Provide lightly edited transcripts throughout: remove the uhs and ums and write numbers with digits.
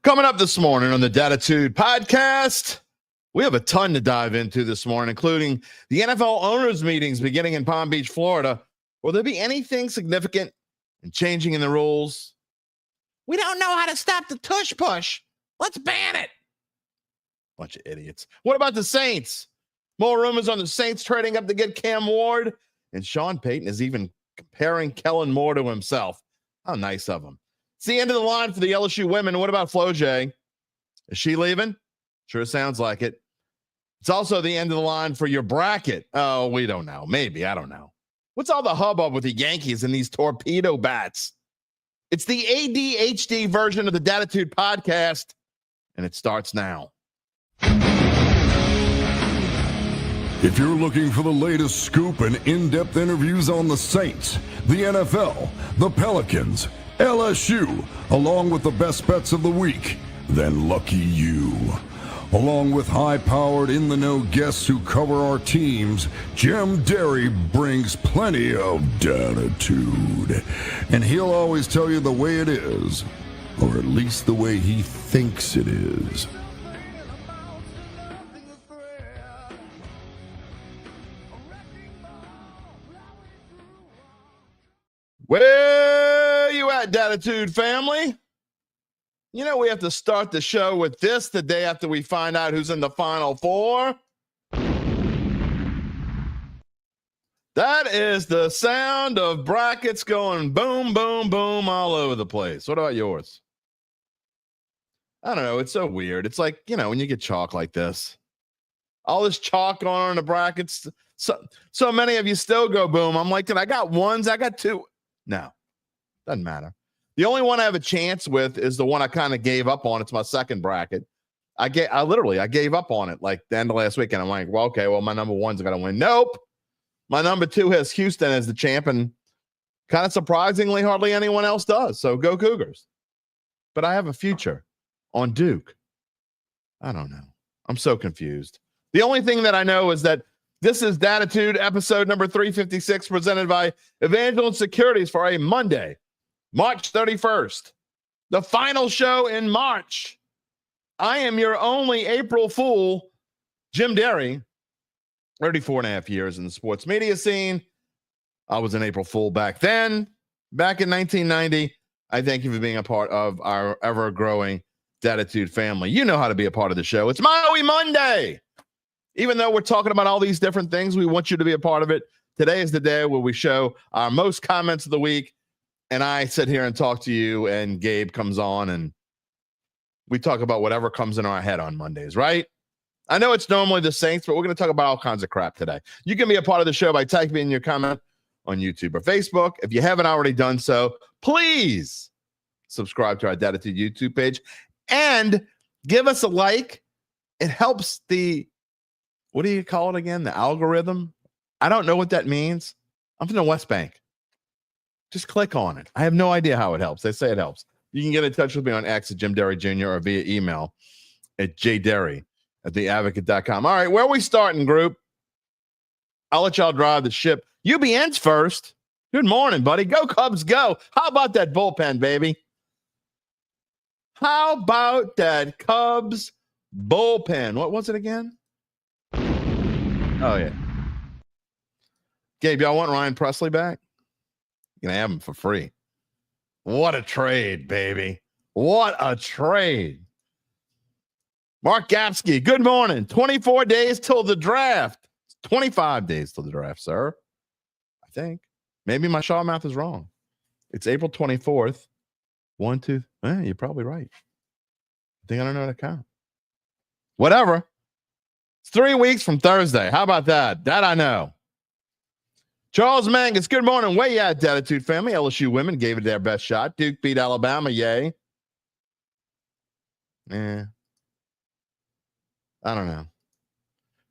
Coming up this morning on the Dattitude podcast, we have a ton to dive into this morning, including the NFL owners' meetings beginning in Palm Beach, Florida. Will there be anything significant and changing in the rules? We don't know how to stop the tush push. Let's ban it. Bunch of idiots. What about the Saints? More rumors on the Saints trading up to get Cam Ward. And Sean Payton is even comparing Kellen Moore to himself. How nice of him. It's the end of the line for the LSU women. What about Flo J? Is she leaving? Sure sounds like it. It's also the end of the line for your bracket. Oh, we don't know. Maybe. I don't know. What's all the hubbub with the Yankees and these torpedo bats? It's the ADHD version of the Dattitude podcast, and it starts now. If you're looking for the latest scoop and in-depth interviews on the Saints, the NFL, the Pelicans, LSU, along with the best bets of the week, then lucky you. Along with high-powered, in-the-know guests who cover our teams, Jim Derry brings plenty of Dattitude. And he'll always tell you the way it is, or at least the way he thinks it is. Where you at, Dattitude family? You know, we have to start the show with this the day after we find out who's in the Final Four. That is the sound of brackets going boom, boom, boom all over the place. What about yours? I don't know. It's so weird. It's like, you know, when you get chalk like this, all this chalk going on in the brackets. So many of you still go boom. I'm like, I got ones, I got two. No, doesn't matter. The only one I have a chance with is the one I kind of gave up on. It's my second bracket. I gave up on it like the end of last week, and I'm like, well, okay, well, my number one's got to win. Nope. My number two has Houston as the champ, and kind of surprisingly, hardly anyone else does. So go Cougars. But I have a future on Duke. I don't know. I'm so confused. The only thing that I know is that this is Dattitude, episode number 356, presented by Evangeline Securities for a Monday, March 31st, the final show in March. I am your only April Fool, Jim Derry, 34 and a half years in the sports media scene. I was an April Fool back then, back in 1990. I thank you for being a part of our ever-growing Dattitude family. You know how to be a part of the show. It's Mano E Monday. Even though we're talking about all these different things, we want you to be a part of it. Today is the day where we show our most comments of the week, and I sit here and talk to you, and Gabe comes on, and we talk about whatever comes in our head on Mondays, right? I know it's normally the Saints, but we're going to talk about all kinds of crap today. You can be a part of the show by typing in your comment on YouTube or Facebook. If you haven't already done so, please subscribe to our Dattitude YouTube page and give us a like. It helps the... what do you call it again? The algorithm? I don't know what that means. I'm from the West Bank. Just click on it. I have no idea how it helps. They say it helps. You can get in touch with me on X at Jim Derry Jr. or via email at jderry@theadvocate.com. All right, where are we starting, group? I'll let y'all drive the ship. UBN's first. Good morning, buddy. Go Cubs, go. How about that bullpen, baby? How about that Cubs bullpen? What was it again? Oh, yeah. Gabe, y'all want Ryan Presley back? You're going to have him for free. What a trade, baby. What a trade. Mark Gapsky, good morning. 24 days till the draft. 25 days till the draft, sir. I think. Maybe my Shaw math is wrong. It's April 24th. 1, 2. You're probably right. I think I don't know how to count. Whatever. It's 3 weeks from Thursday. How about that? That I know. Charles Mangus, good morning. Way at Dattitude family. LSU women gave it their best shot. Duke beat Alabama. Yay. I don't know.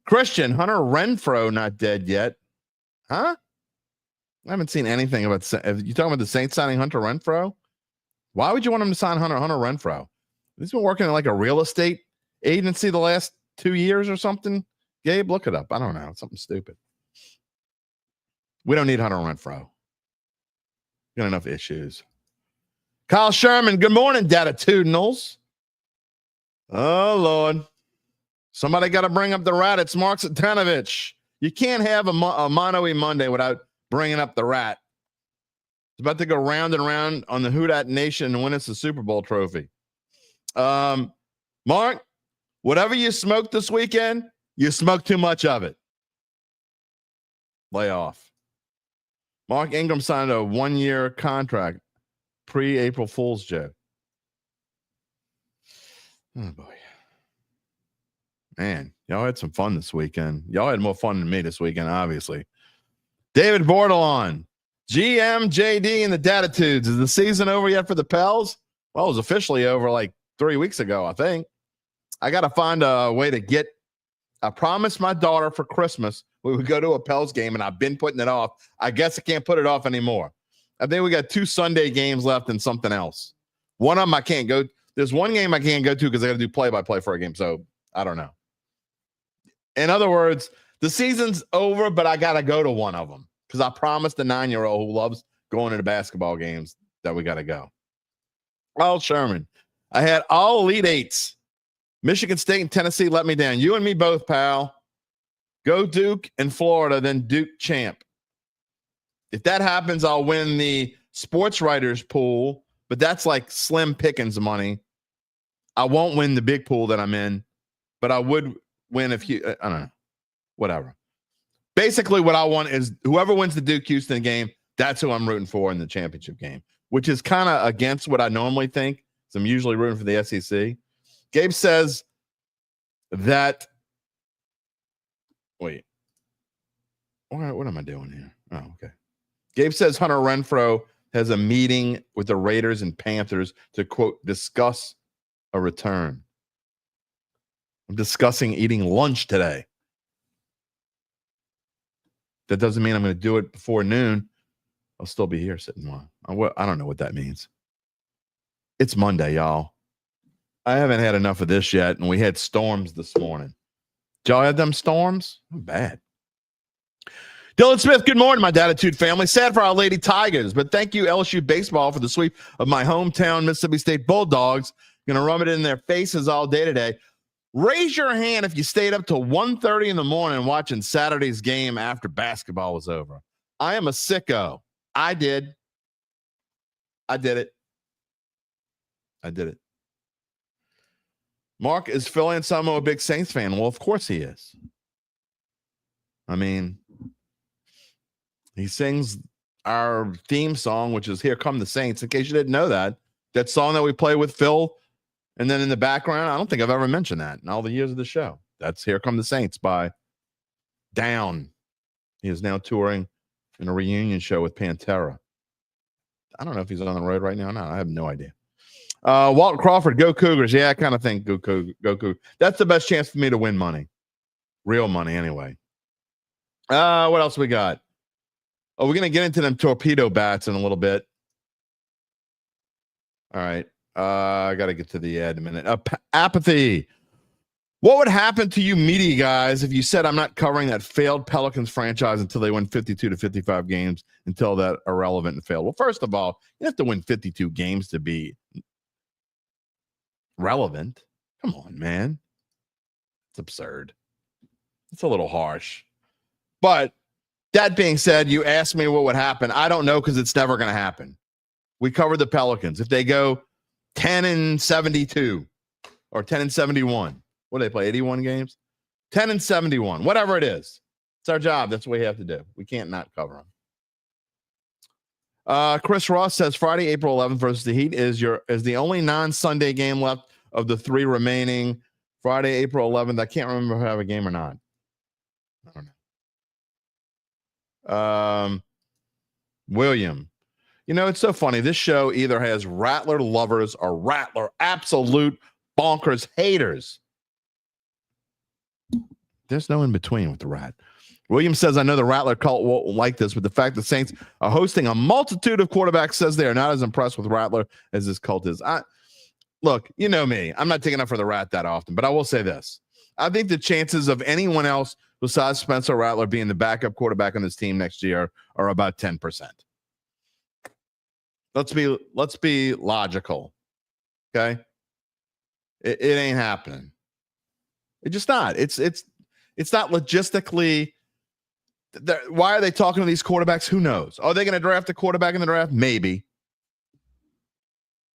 Christian, Hunter Renfrow not dead yet. Huh? I haven't seen anything about... you talking about the Saints signing Hunter Renfrow? Why would you want him to sign Hunter Renfrow? He's been working in like a real estate agency the last 2 years or something. Gabe, look it up. I don't know. It's something stupid. We don't need Hunter Renfrow. Got enough issues. Kyle Sherman, good morning, Dattitudinals. Oh, Lord. Somebody got to bring up the rat. It's Mark Satanovich. You can't have a Mano E Monday without bringing up the rat. It's about to go round and round on the Who Dat Nation and win us the Super Bowl trophy. Mark, whatever you smoked this weekend, you smoked too much of it. Lay off. Mark Ingram signed a 1-year contract pre-April Fool's joke. Oh, boy. Man, y'all had some fun this weekend. Y'all had more fun than me this weekend, obviously. David Bordelon, GM, JD, and the Dattitudes. Is the season over yet for the Pels? Well, it was officially over like 3 weeks ago, I think. I got to find a way to get – I promised my daughter for Christmas we would go to a Pels game, and I've been putting it off. I guess I can't put it off anymore. I think we got 2 Sunday games left and something else. One of them I can't go – there's one game I can't go to because I got to do play-by-play for a game, so I don't know. In other words, the season's over, but I got to go to one of them because I promised the 9-year-old who loves going to the basketball games that we got to go. Well, Sherman, I had all Elite Eights. Michigan State and Tennessee let me down. You and me both, pal. Go Duke and Florida, then Duke champ. If that happens, I'll win the sports writers pool, but that's like slim pickings of money. I won't win the big pool that I'm in, but I would win if you, I don't know, whatever. Basically, what I want is whoever wins the Duke-Houston game, that's who I'm rooting for in the championship game, which is kind of against what I normally think. So I'm usually rooting for the SEC. Gabe says that, wait, what am I doing here? Oh, okay. Gabe says Hunter Renfrow has a meeting with the Raiders and Panthers to, quote, discuss a return. I'm discussing eating lunch today. That doesn't mean I'm going to do it before noon. I'll still be here sitting one. I don't know what that means. It's Monday, y'all. I haven't had enough of this yet, and we had storms this morning. Did y'all have them storms? Bad. Dylan Smith, good morning, my Dattitude family. Sad for our Lady Tigers, but thank you, LSU baseball, for the sweep of my hometown Mississippi State Bulldogs. Going to rub it in their faces all day today. Raise your hand if you stayed up till 1:30 in the morning watching Saturday's game after basketball was over. I am a sicko. I did it. I did it. Mark, is Phil Anselmo a big Saints fan? Well, of course he is. I mean, he sings our theme song, which is Here Come the Saints. In case you didn't know that song that we play with Phil, and then in the background, I don't think I've ever mentioned that in all the years of the show. That's Here Come the Saints by Down. He is now touring in a reunion show with Pantera. I don't know if he's on the road right now or not. I have no idea. Walton Crawford, go Cougars. Yeah, I kind of think go Cougars. That's the best chance for me to win money. Real money, anyway. What else we got? Oh, we're going to get into them torpedo bats in a little bit. All right. I got to get to the ad in a minute. Apathy. What would happen to you media guys if you said I'm not covering that failed Pelicans franchise until they win 52 to 55 games until that irrelevant and failed? Well, first of all, you have to win 52 games to be relevant. Come on, man. It's absurd. It's a little harsh. But that being said, you asked me what would happen. I don't know because it's never going to happen. We covered the Pelicans. If they go 10-72 or 10-71, what do they play? 81 games? 10-71, whatever it is. It's our job. That's what we have to do. We can't not cover them. Chris Ross says Friday, April 11th versus the Heat is the only non-Sunday game left of the 3 remaining. Friday, April 11th. I can't remember if I have a game or not. I don't know. William. You know, it's so funny. This show either has Rattler lovers or Rattler absolute bonkers haters. There's no in between with the Rat. William says, I know the Rattler cult won't like this, but the fact the Saints are hosting a multitude of quarterbacks says they are not as impressed with Rattler as this cult is. Look, you know me. I'm not taking up for the Rat that often, but I will say this. I think the chances of anyone else besides Spencer Rattler being the backup quarterback on this team next year are about 10%. Let's be logical. Okay. It ain't happening. It's just not. It's not logistically. Why are they talking to these quarterbacks? Who knows? Are they going to draft a quarterback in the draft? Maybe.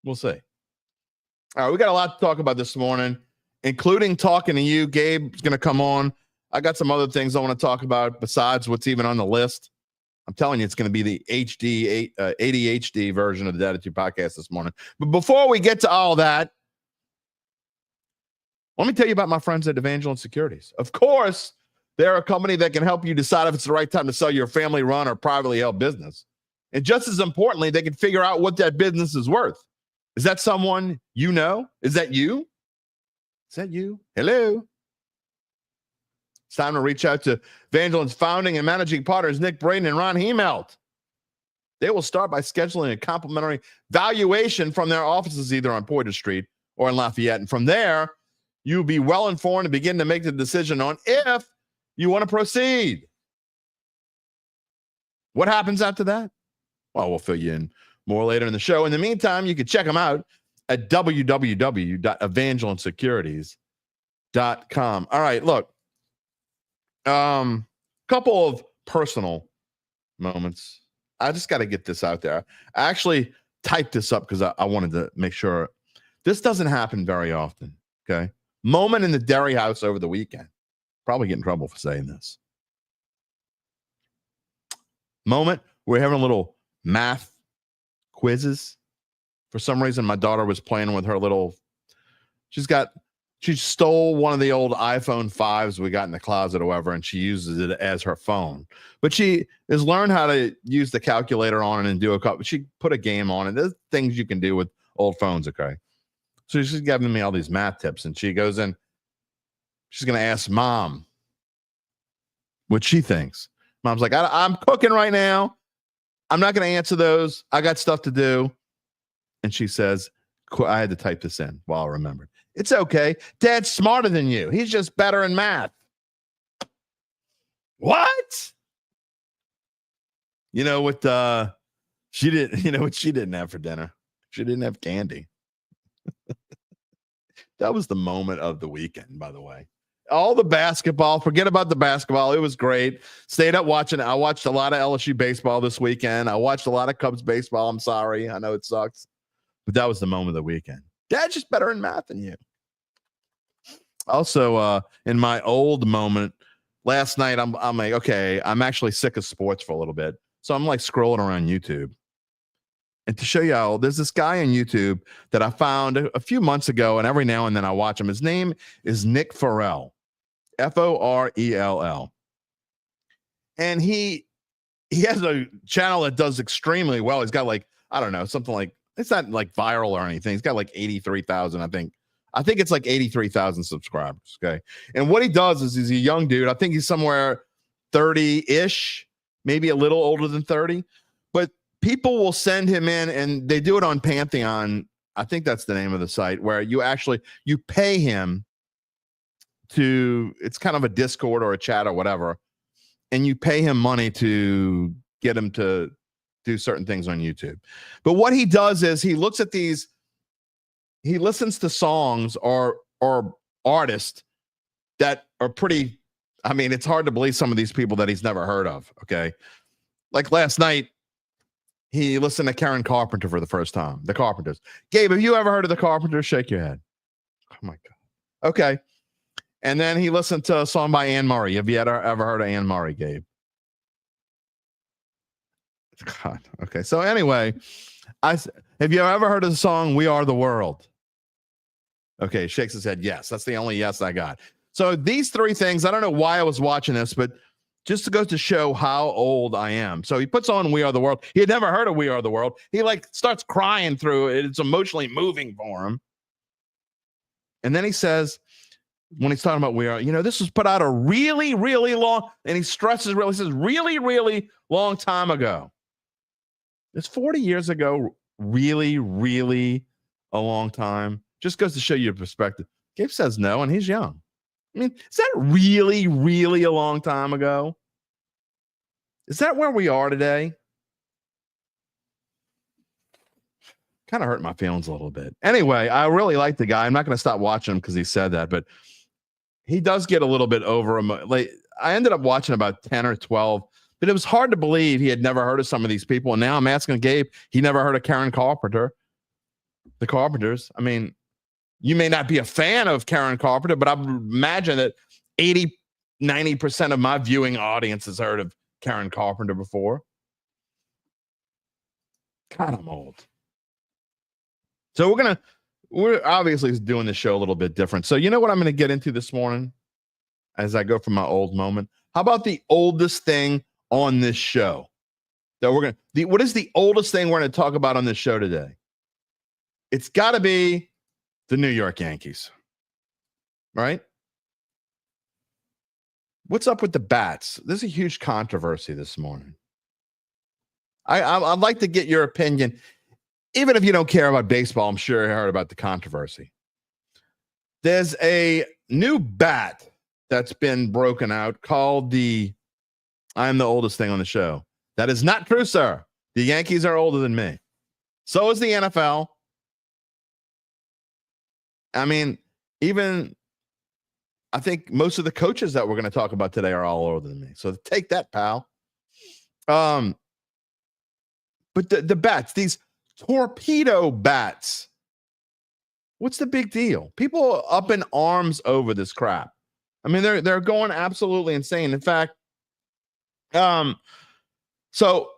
We'll see. All right, we got a lot to talk about this morning, including talking to you. Gabe's going to come on. I got some other things I want to talk about besides what's even on the list. I'm telling you, it's going to be the ADHD version of the Dattitude podcast this morning. But before we get to all that, let me tell you about my friends at Evangeline Securities. Of course, they're a company that can help you decide if it's the right time to sell your family-run or privately held business. And just as importantly, they can figure out what that business is worth. Is that someone you know? Is that you? Is that you? Hello? It's time to reach out to Evangeline's founding and managing partners, Nick Braden and Ron Hemelt. They will start by scheduling a complimentary valuation from their offices either on Poydras Street or in Lafayette. And from there, you'll be well informed and begin to make the decision on if you want to proceed. What happens after that? Well, we'll fill you in more later in the show. In the meantime, you can check them out at www.evangelinesecurities.com. All right, look. Couple of personal moments. I just got to get this out there. I actually typed this up because I wanted to make sure this doesn't happen very often. Okay. Moment in the Derry house over the weekend. Probably get in trouble for saying this. Moment, we're having a little math quizzes. For some reason, my daughter was playing with her little, she stole one of the old iPhone 5s we got in the closet or whatever, and she uses it as her phone. But she has learned how to use the calculator on it and do a couple. She put a game on it. There's things you can do with old phones, okay? So she's giving me all these math tips, and she goes in. She's going to ask Mom what she thinks. Mom's like, I'm cooking right now. I'm not going to answer those. I got stuff to do. And she says, I had to type this in while I remembered. It's okay. Dad's smarter than you. He's just better in math. What? You know what she didn't have for dinner? She didn't have candy. That was the moment of the weekend, by the way. All the basketball, forget about the basketball. It was great. Stayed up watching it. I watched a lot of LSU baseball this weekend. I watched a lot of Cubs baseball. I'm sorry. I know it sucks. But that was the moment of the weekend. Dad's just better in math than you. Also, in my old moment, last night, I'm like, okay, I'm actually sick of sports for a little bit. So I'm like scrolling around YouTube. And to show you how, there's this guy on YouTube that I found a few months ago, and every now and then I watch him. His name is Nick Farrell, Forell. And he has a channel that does extremely well. He's got like, I don't know, something like, it's not like viral or anything. He's got like 83,000, I think. I think it's like 83,000 subscribers, okay? And what he does is he's a young dude. I think he's somewhere 30-ish, maybe a little older than 30. But people will send him in, and they do it on Pantheon. I think that's the name of the site, where you pay him to, it's kind of a Discord or a chat or whatever, and you pay him money to get him to do certain things on YouTube. But what he does is he looks at these, he listens to songs or artists that are pretty, I mean, it's hard to believe some of these people that he's never heard of, okay? Like last night, he listened to Karen Carpenter for the first time, the Carpenters. Gabe, have you ever heard of the Carpenters? Shake your head. Oh, my God. Okay. And then he listened to a song by Anne Murray. Have you ever heard of Anne Murray, Gabe? God. Okay. So anyway, have you ever heard of the song We Are the World? Okay. Shakes his head. Yes. That's the only yes I got. So these three things, I don't know why I was watching this, but just to go to show how old I am. So he puts on We Are the World. He had never heard of We Are the World. He like starts crying through it. It's emotionally moving for him. And then he says, when he's talking about We Are, this was put out a really, really long, and he stresses really, says really, really long time ago. It's 40 years ago, really, really a long time. Just goes to show you a perspective. Gabe says no, and he's young. I mean, is that really, really a long time ago? Is that where we are today? kind of hurt my feelings a little bit. Anyway, I really like the guy. I'm not going to stop watching him because he said that, but he does get a little bit over him. Like, I ended up watching about 10 or 12, but it was hard to believe he had never heard of some of these people. And now I'm asking Gabe, he never heard of Karen Carpenter, the Carpenters. I mean, you may not be a fan of Karen Carpenter, but I would imagine that 90% of my viewing audience has heard of Karen Carpenter before. God, I'm old. So we're obviously doing the show a little bit different. So you know what I'm going to get into this morning as I go from my old moment? How about the oldest thing on this show that what is the oldest thing we're going to talk about on this show today? It's got to be the New York Yankees, right? What's up with the bats? There's a huge controversy this morning. I'd like to get your opinion. Even if you don't care about baseball, I'm sure you heard about the controversy. There's a new bat that's been broken out called I'm the oldest thing on the show. That is not true, sir. The Yankees are older than me. So is the NFL. I mean, even I think most of the coaches that we're going to talk about today are all older than me. So take that, pal. But the bats, these torpedo bats, what's the big deal? People are up in arms over this crap. I mean, they're going absolutely insane. In fact, so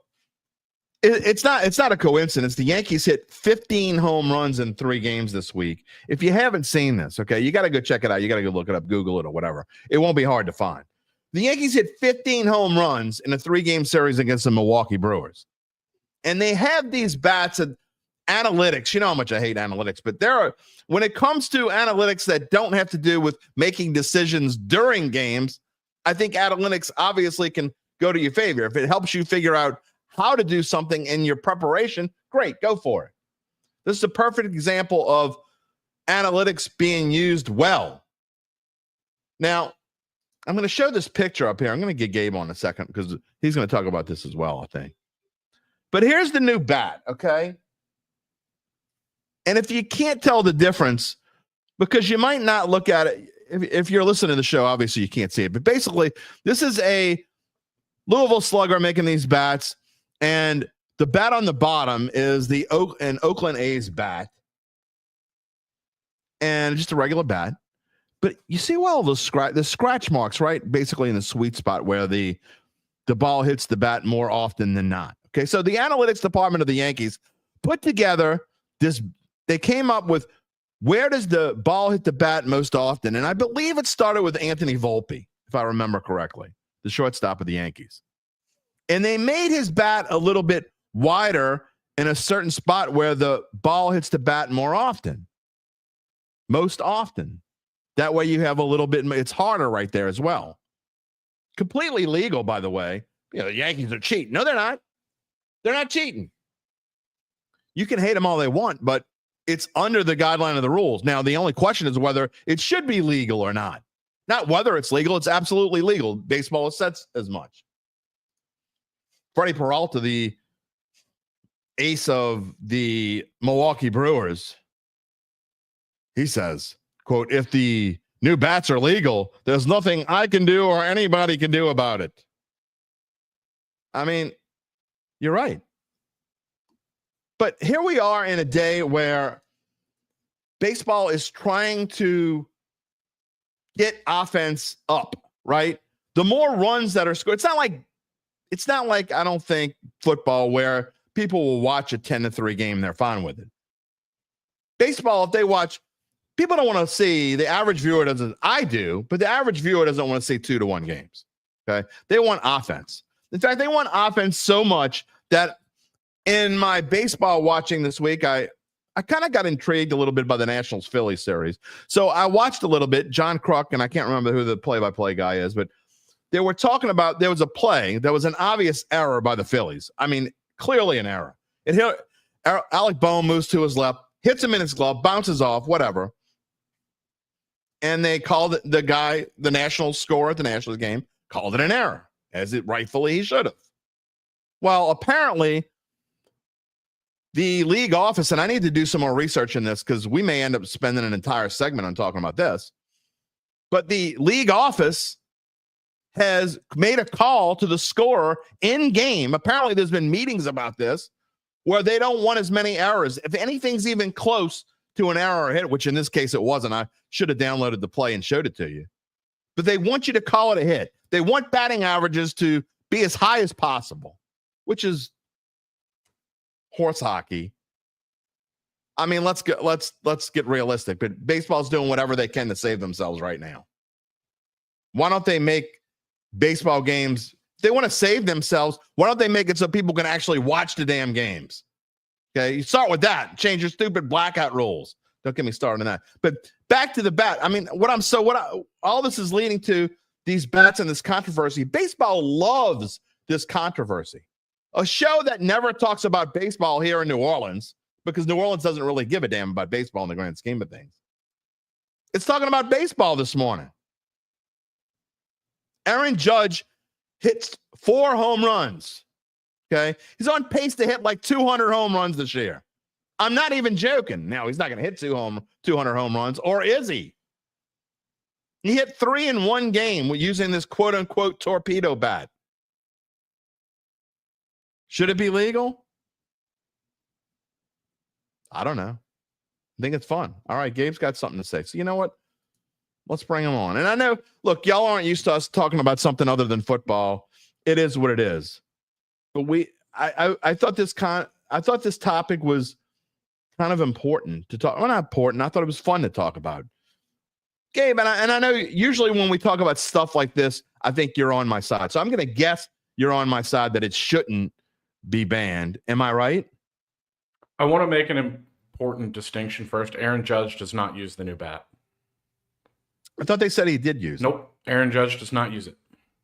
it's not a coincidence. The Yankees hit 15 home runs in 3 games this week. If you haven't seen this, okay, you got to go check it out. You got to go look it up, Google it or whatever. It won't be hard to find. The Yankees hit 15 home runs in a 3-game series against the Milwaukee Brewers. And they have these bats and analytics. You know how much I hate analytics, but when it comes to analytics that don't have to do with making decisions during games, I think analytics obviously can go to your favor. If it helps you figure out how to do something in your preparation, great, go for it. This is a perfect example of analytics being used well. Now, I'm going to show this picture up here. I'm going to get Gabe on in a second because he's going to talk about this as well, I think. But here's the new bat, okay? And if you can't tell the difference, because you might not look at it, if you're listening to the show, obviously you can't see it. But basically, this is a Louisville Slugger making these bats, and the bat on the bottom is an Oakland A's bat, and just a regular bat. But you see all the scratch marks, right? Basically in the sweet spot where the ball hits the bat more often than not. Okay, so the analytics department of the Yankees put together this. They came up with where does the ball hit the bat most often, and I believe it started with Anthony Volpe, if I remember correctly, the shortstop of the Yankees. And they made his bat a little bit wider in a certain spot where the ball hits the bat more often, most often. That way you have a little bit. It's harder right there as well. Completely legal, by the way. You know, the Yankees are cheating. No, they're not. They're not cheating. You can hate them all they want, but it's under the guideline of the rules. Now, the only question is whether it should be legal or not. Not whether it's legal. It's absolutely legal. Baseball has said as much. Freddie Peralta, the ace of the Milwaukee Brewers, he says, quote, "If the new bats are legal, there's nothing I can do or anybody can do about it." I mean, you're right. But here we are in a day where baseball is trying to get offense up, right? The more runs that are scored, it's not like I don't think football where people will watch a 10-3 game, they're fine with it. Baseball, if they watch, people don't want to see, the average viewer doesn't, I do, but the average viewer doesn't want to see 2-1 games. Okay. They want offense. In fact, they want offense so much that in my baseball watching this week, I kind of got intrigued a little bit by the Nationals Philly series. So I watched a little bit. John Kruk, and I can't remember who the play-by-play guy is, but they were talking about there was a play. There was an obvious error by the Phillies. I mean, clearly an error. It hit Alec Bohm, moves to his left, hits him in his glove, bounces off, whatever. And they called it, the guy, the Nationals scorer at the Nationals game, called it an error, as it rightfully he should have. Well, apparently, The league office, and I need to do some more research in this because we may end up spending an entire segment on talking about this. But the league office has made a call to the scorer in game. Apparently, there's been meetings about this where they don't want as many errors. If anything's even close to an error or hit, which in this case it wasn't, I should have downloaded the play and showed it to you. But they want you to call it a hit. They want batting averages to be as high as possible, which is horse hockey. I mean, let's get realistic. But baseball's doing whatever they can to save themselves right now. Why don't they make baseball games? If they want to save themselves, why don't they make it so people can actually watch the damn games? Okay, you start with that. Change your stupid blackout rules. Don't get me started on that. But back to the bat. I mean, all this is leading to these bats and this controversy. Baseball loves this controversy. A show that never talks about baseball here in New Orleans, because New Orleans doesn't really give a damn about baseball in the grand scheme of things. It's talking about baseball this morning. Aaron Judge hits 4 home runs. Okay. He's on pace to hit like 200 home runs this year. I'm not even joking. Now, he's not going to hit 200 home runs, or is he? He hit 3 in one game using this quote unquote torpedo bat. Should it be legal? I don't know. I think it's fun. All right, Gabe's got something to say. So you know what? Let's bring him on. And I know, look, y'all aren't used to us talking about something other than football. It is what it is. But I thought this topic was kind of important to talk. Well, not important. I thought it was fun to talk about. Gabe, and I know usually when we talk about stuff like this, I think you're on my side. So I'm going to guess you're on my side that it shouldn't be banned. Am I right? I want to make an important distinction first. Aaron Judge does not use the new bat. I thought they said he did use it. Nope. Aaron Judge does not use it.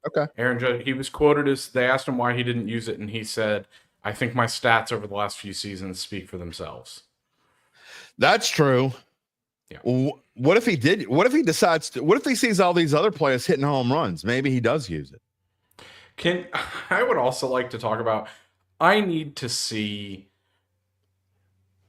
Okay. Aaron Judge, he was quoted as, they asked him why he didn't use it, and he said, I think my stats over the last few seasons speak for themselves. That's true. Yeah. What if he did? What if he decides to? What if he sees all these other players hitting home runs? Maybe he does use it. I would also like to talk about, I need to see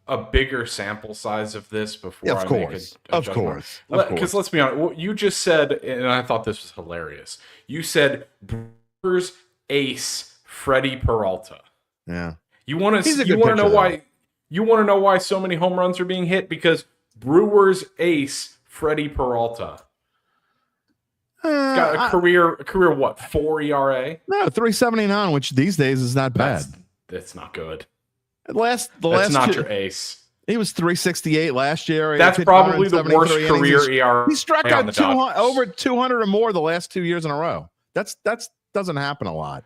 a bigger sample size of this before I make a judgment. Of course. Because let's be honest, what you just said, and I thought this was hilarious. You said Brewers ace Freddie Peralta. Yeah. You want to know why? You want to know why so many home runs are being hit? Because Brewers ace Freddie Peralta. Got a career what? 4 ERA? No, 3.79, which these days is not bad. That's not good. That's not your ace. He was 3.68 last year. That's probably the worst career ERA. He struck out over 200 or more the last 2 years in a row. That's doesn't happen a lot.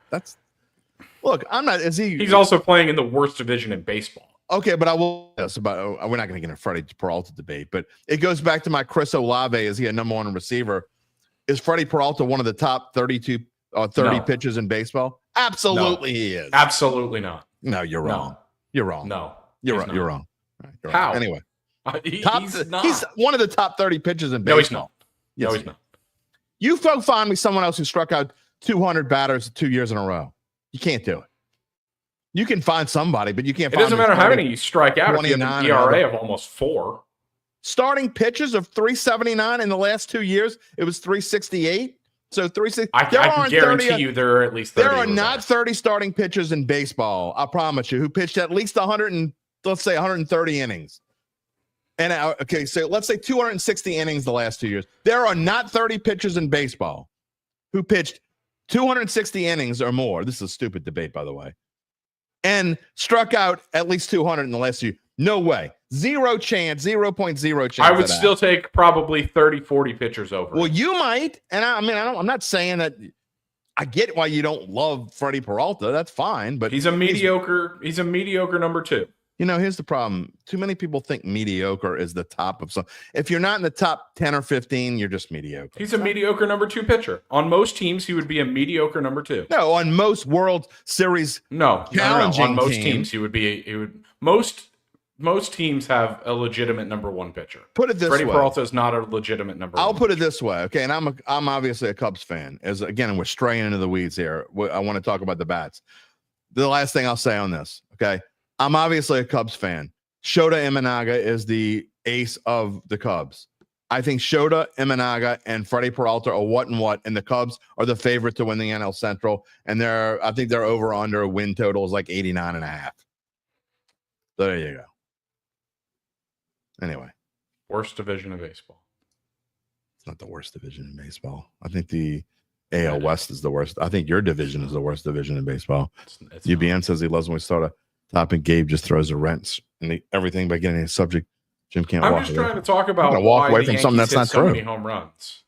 Look, I'm not. He's also playing in the worst division in baseball. Okay, but I will. We're not going to get a Freddie Peralta debate, but it goes back to my Chris Olave. Is he a number one receiver? Is Freddie Peralta one of the top 30 pitchers in baseball? Absolutely, he is. Absolutely not. No, you're wrong. You're wrong. No, you're wrong. You're wrong. You're How? Wrong. Anyway, he's not. He's one of the top 30 pitchers in baseball. No, he's not. Yes, no, he's not. You find me someone else who struck out 200 batters 2 years in a row. You can't do it. You can find somebody, but you can't. It doesn't matter how many you strike out. If you have an ERA of almost 4. Starting pitchers of 3.79 in the last 2 years, it was 3.68. So 3.60. I can guarantee you there are at least 30. There are not 30 starting pitchers in baseball, I promise you, who pitched at least 130 innings. And okay, so let's say 260 innings the last 2 years. There are not 30 pitchers in baseball who pitched 260 innings or more. This is a stupid debate, by the way. And struck out at least 200 in the last year. No way. 0 chance, 0.0 chance. I would still take probably 30, 40 pitchers over. Well, you might. And I'm not saying that. I get why you don't love Freddie Peralta. That's fine. But he's a mediocre number 2. You know, here's the problem. Too many people think mediocre is the top of some. If you're not in the top 10 or 15, you're just mediocre. He's a mediocre number 2 pitcher. On most teams, he would be a mediocre number 2. No, on most World Series challenging on most teams, he would most teams have a legitimate number 1 pitcher. Put it this way. Freddie Peralta is not a legitimate number 1. I'll put it this way, okay? And I'm obviously a Cubs fan. Again, we're straying into the weeds here. I want to talk about the bats. The last thing I'll say on this, okay? I'm obviously a Cubs fan. Shota Imanaga is the ace of the Cubs. I think Shota Imanaga and Freddie Peralta are what, and the Cubs are the favorite to win the NL Central. And I think they're over under win total is like 89.5. So there you go. Anyway. Worst division of baseball. It's not the worst division in baseball. I think the AL West is the worst. I think your division is the worst division in baseball. It's UBN not. Says he loves when we start a topic. Gabe just throws a wrench and everything by getting a subject. Jim can't walk away. I'm just trying to talk about walk away from something that's not so true. Many home runs.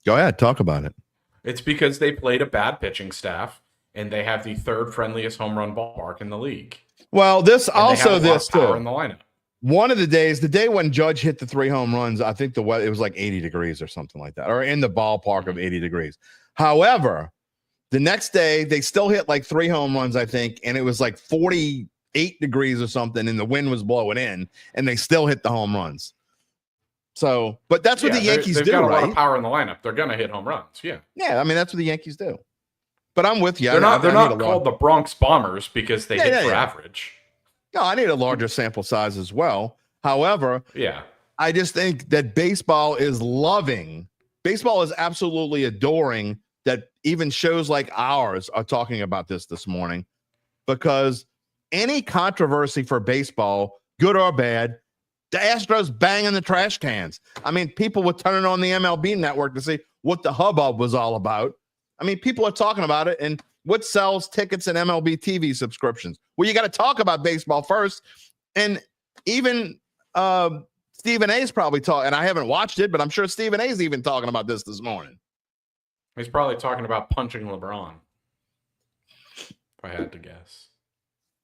Go ahead, talk about it. It's because they played a bad pitching staff, and they have the third friendliest home run ballpark in the league. Well, this and also this too. In the lineup. One of the day when Judge hit the 3 home runs, I think it was like 80 degrees or something like that, or in the ballpark of 80 degrees. However, the next day they still hit like 3 home runs, I think, and it was like 48 degrees or something, and the wind was blowing in, and they still hit the home runs. So, but that's what the Yankees do, right? They've got a lot of power in the lineup. They're going to hit home runs. Yeah. Yeah, I mean, that's what the Yankees do. But I'm with you. They're not called the Bronx Bombers because they hit for average. No, I need a larger sample size as well. However, I just think that baseball is absolutely adoring that even shows like ours are talking about this morning, because any controversy for baseball, good or bad, the Astros banging the trash cans. I mean, people were turning on the MLB network to see what the hubbub was all about. I mean, people are talking about it, and what sells tickets and MLB TV subscriptions? Well, you got to talk about baseball first. And even Stephen A's probably talking, and I haven't watched it, but I'm sure Stephen A's even talking about this morning. He's probably talking about punching LeBron, if I had to guess.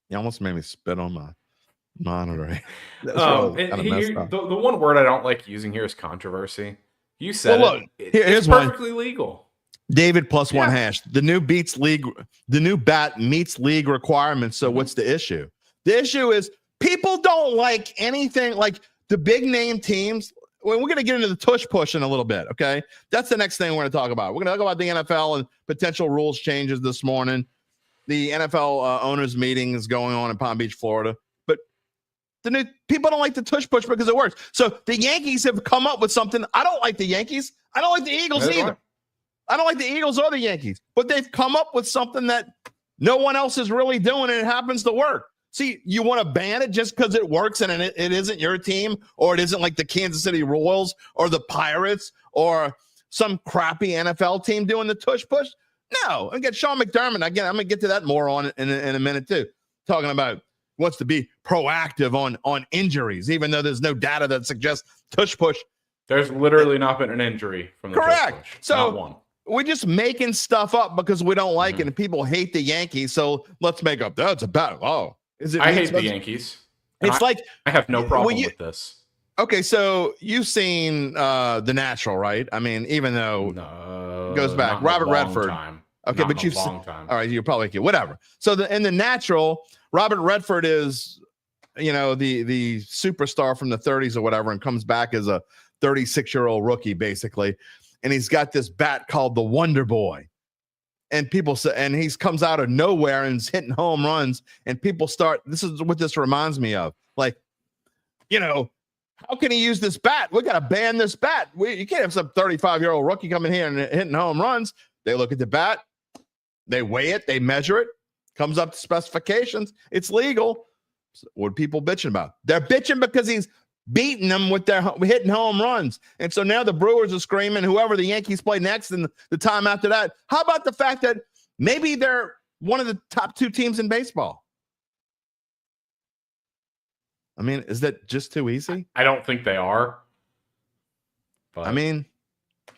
You almost made me spit on my monitor. The one word I don't like using here is controversy. You said it's perfectly legal. David plus one hash. The new bat meets league requirements. So what's the issue? The issue is people don't like anything like the big name teams. Well, we're going to get into the tush push in a little bit. Okay. That's the next thing we're going to talk about. We're going to talk about the NFL and potential rules changes this morning. The NFL owners meeting is going on in Palm Beach, Florida. But the new people don't like the tush push because it works. So the Yankees have come up with something. I don't like the Yankees. I don't like the Eagles either. I don't like the Eagles or the Yankees, but they've come up with something that no one else is really doing, and it happens to work. See, you want to ban it just because it works and it isn't your team, or it isn't like the Kansas City Royals or the Pirates or some crappy NFL team doing the tush push? No. And get Sean McDermott. Again, I'm going to get to that more on in a minute too, talking about wants to be proactive on injuries, even though there's no data that suggests tush push. There's literally not been an injury from the tush push. So not one. We're just making stuff up because we don't like it, and people hate the Yankees. So let's make up. That's a bad. Oh, is it? I hate the Yankees. It's like I have no problem with this. Okay, so you've seen The Natural, right? I mean, even though it goes back, Robert Redford. Time. Okay, but you've seen. All right, you're probably whatever. So in The Natural, Robert Redford is, the superstar from the 30s or whatever, and comes back as a 36-year-old rookie, basically. And he's got this bat called the Wonder Boy. And people say, and he comes out of nowhere and is hitting home runs. And people start, this is what this reminds me of. Like, how can he use this bat? We got to ban this bat. You can't have some 35-year-old rookie coming here and hitting home runs. They look at the bat, they weigh it, they measure it, comes up to specifications. It's legal. So what are people bitching about? They're bitching because he's beating them with their hitting home runs. And so now the Brewers are screaming, whoever the Yankees play next and the time after that. How about the fact that maybe they're one of the top 2 teams in baseball? I mean, is that just too easy? I don't think they are. But I mean,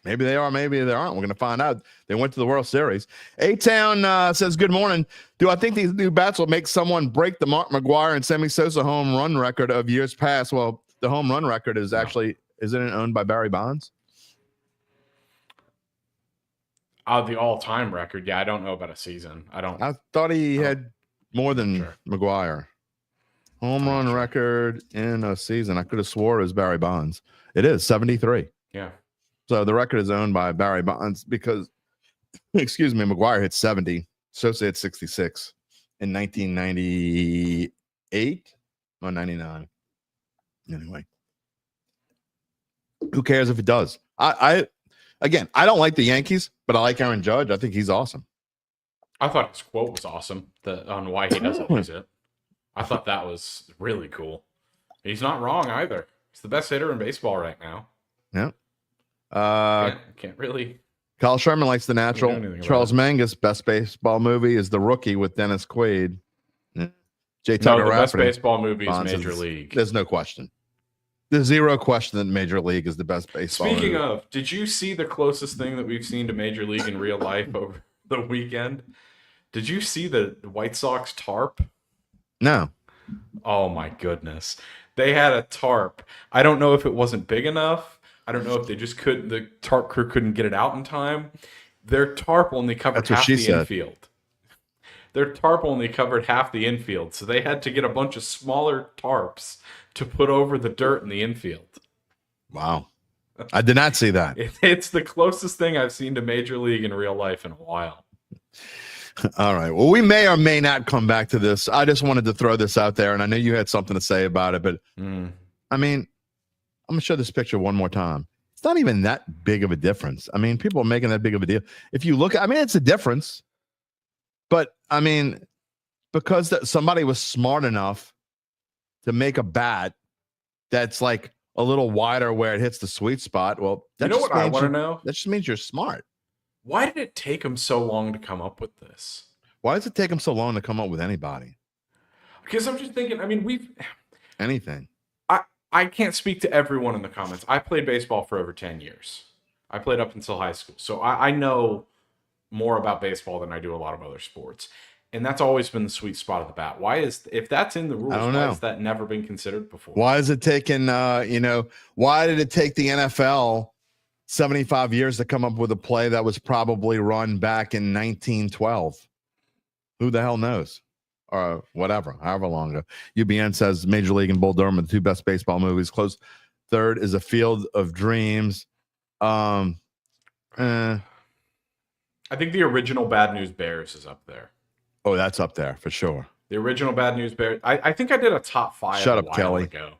maybe they are, maybe they aren't. We're going to find out. They went to the World Series. A-Town says, good morning. Do I think these new bats will make someone break the Mark McGwire and Sammy Sosa home run record of years past? Well, the home run record is actually, isn't it owned by Barry Bonds? The all-time record. Yeah, I don't know about a season. I thought he had more than McGwire. Home run record in a season. I could have swore it was Barry Bonds. It is 73. Yeah. So the record is owned by Barry Bonds because, McGwire hit 70. Sosa hit 66 in 1998. 98 or 99. Anyway, who cares if it does? I don't like the Yankees, but I like Aaron Judge. I think he's awesome. I thought his quote was awesome on why he doesn't use it. I thought that was really cool. He's not wrong either. He's the best hitter in baseball right now. Yeah. Can't really. Kyle Sherman likes The Natural. Charles Mangus, best baseball movie is The Rookie with Dennis Quaid. Yeah. Jay Tucker the best Rafferty. baseball movie is Major League. There's no question. There's zero question that Major League is the best baseball Speaking movie. of, did you see the closest thing that we've seen to Major League in real life over the weekend? Did you see the White Sox tarp? No. Oh my goodness. They had a tarp. I don't know if it wasn't big enough. I don't know if they just couldn't, the tarp crew couldn't get it out in time. Their tarp only covered half the infield. Their tarp only covered half the infield, so they had to get a bunch of smaller tarps to put over the dirt in the infield. Wow. I did not see that. It's the closest thing I've seen to Major League in real life in a while. All right. Well, we may or may not come back to this. I just wanted to throw this out there, and I know you had something to say about it, but I mean, I'm going to show this picture one more time. It's not even that big of a difference. I mean, people are making that big of a deal. If you look, I mean, it's a difference, but I mean, because somebody was smart enough to make a bat that's like a little wider where it hits the sweet spot. Well, you know what I want to know? That just means you're smart. Why did it take them so long to come up with this? Why does it take them so long to come up with anybody? Because I'm just thinking, I mean, anything. I can't speak to everyone in the comments. I played baseball for over 10 years. I played up until high school. So I know more about baseball than I do a lot of other sports. And that's always been the sweet spot of the bat. If that's in the rules, why has that never been considered before? Why is it taking, why did it take the NFL 75 years to come up with a play that was probably run back in 1912? Who the hell knows? Or whatever, however long ago. UBN says Major League and Bull Durham are the two best baseball movies. Close third is A Field of Dreams. I think the original Bad News Bears is up there. Oh, that's up there for sure. The original Bad News Bears. I think I did a top 5 Shut a up, while Kelly. ago.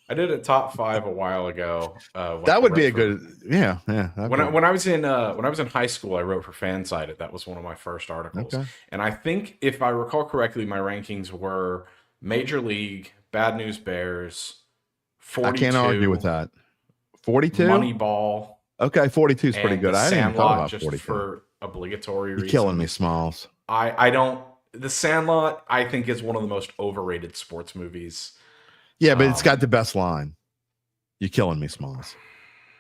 I did a top 5 a while ago. That would be a good, yeah. When I was in high school, I wrote for Fansided. That was one of my first articles. Okay. And I think, if I recall correctly, my rankings were Major League, Bad News Bears, 42. I can't argue with that. 42? Moneyball. Okay, 42 is pretty good. I didn't even thought about 42. For obligatory reasons. You're killing me, Smalls. I don't. The Sandlot, I think, is one of the most overrated sports movies. Yeah, but it's got the best line. You're killing me, Smalls.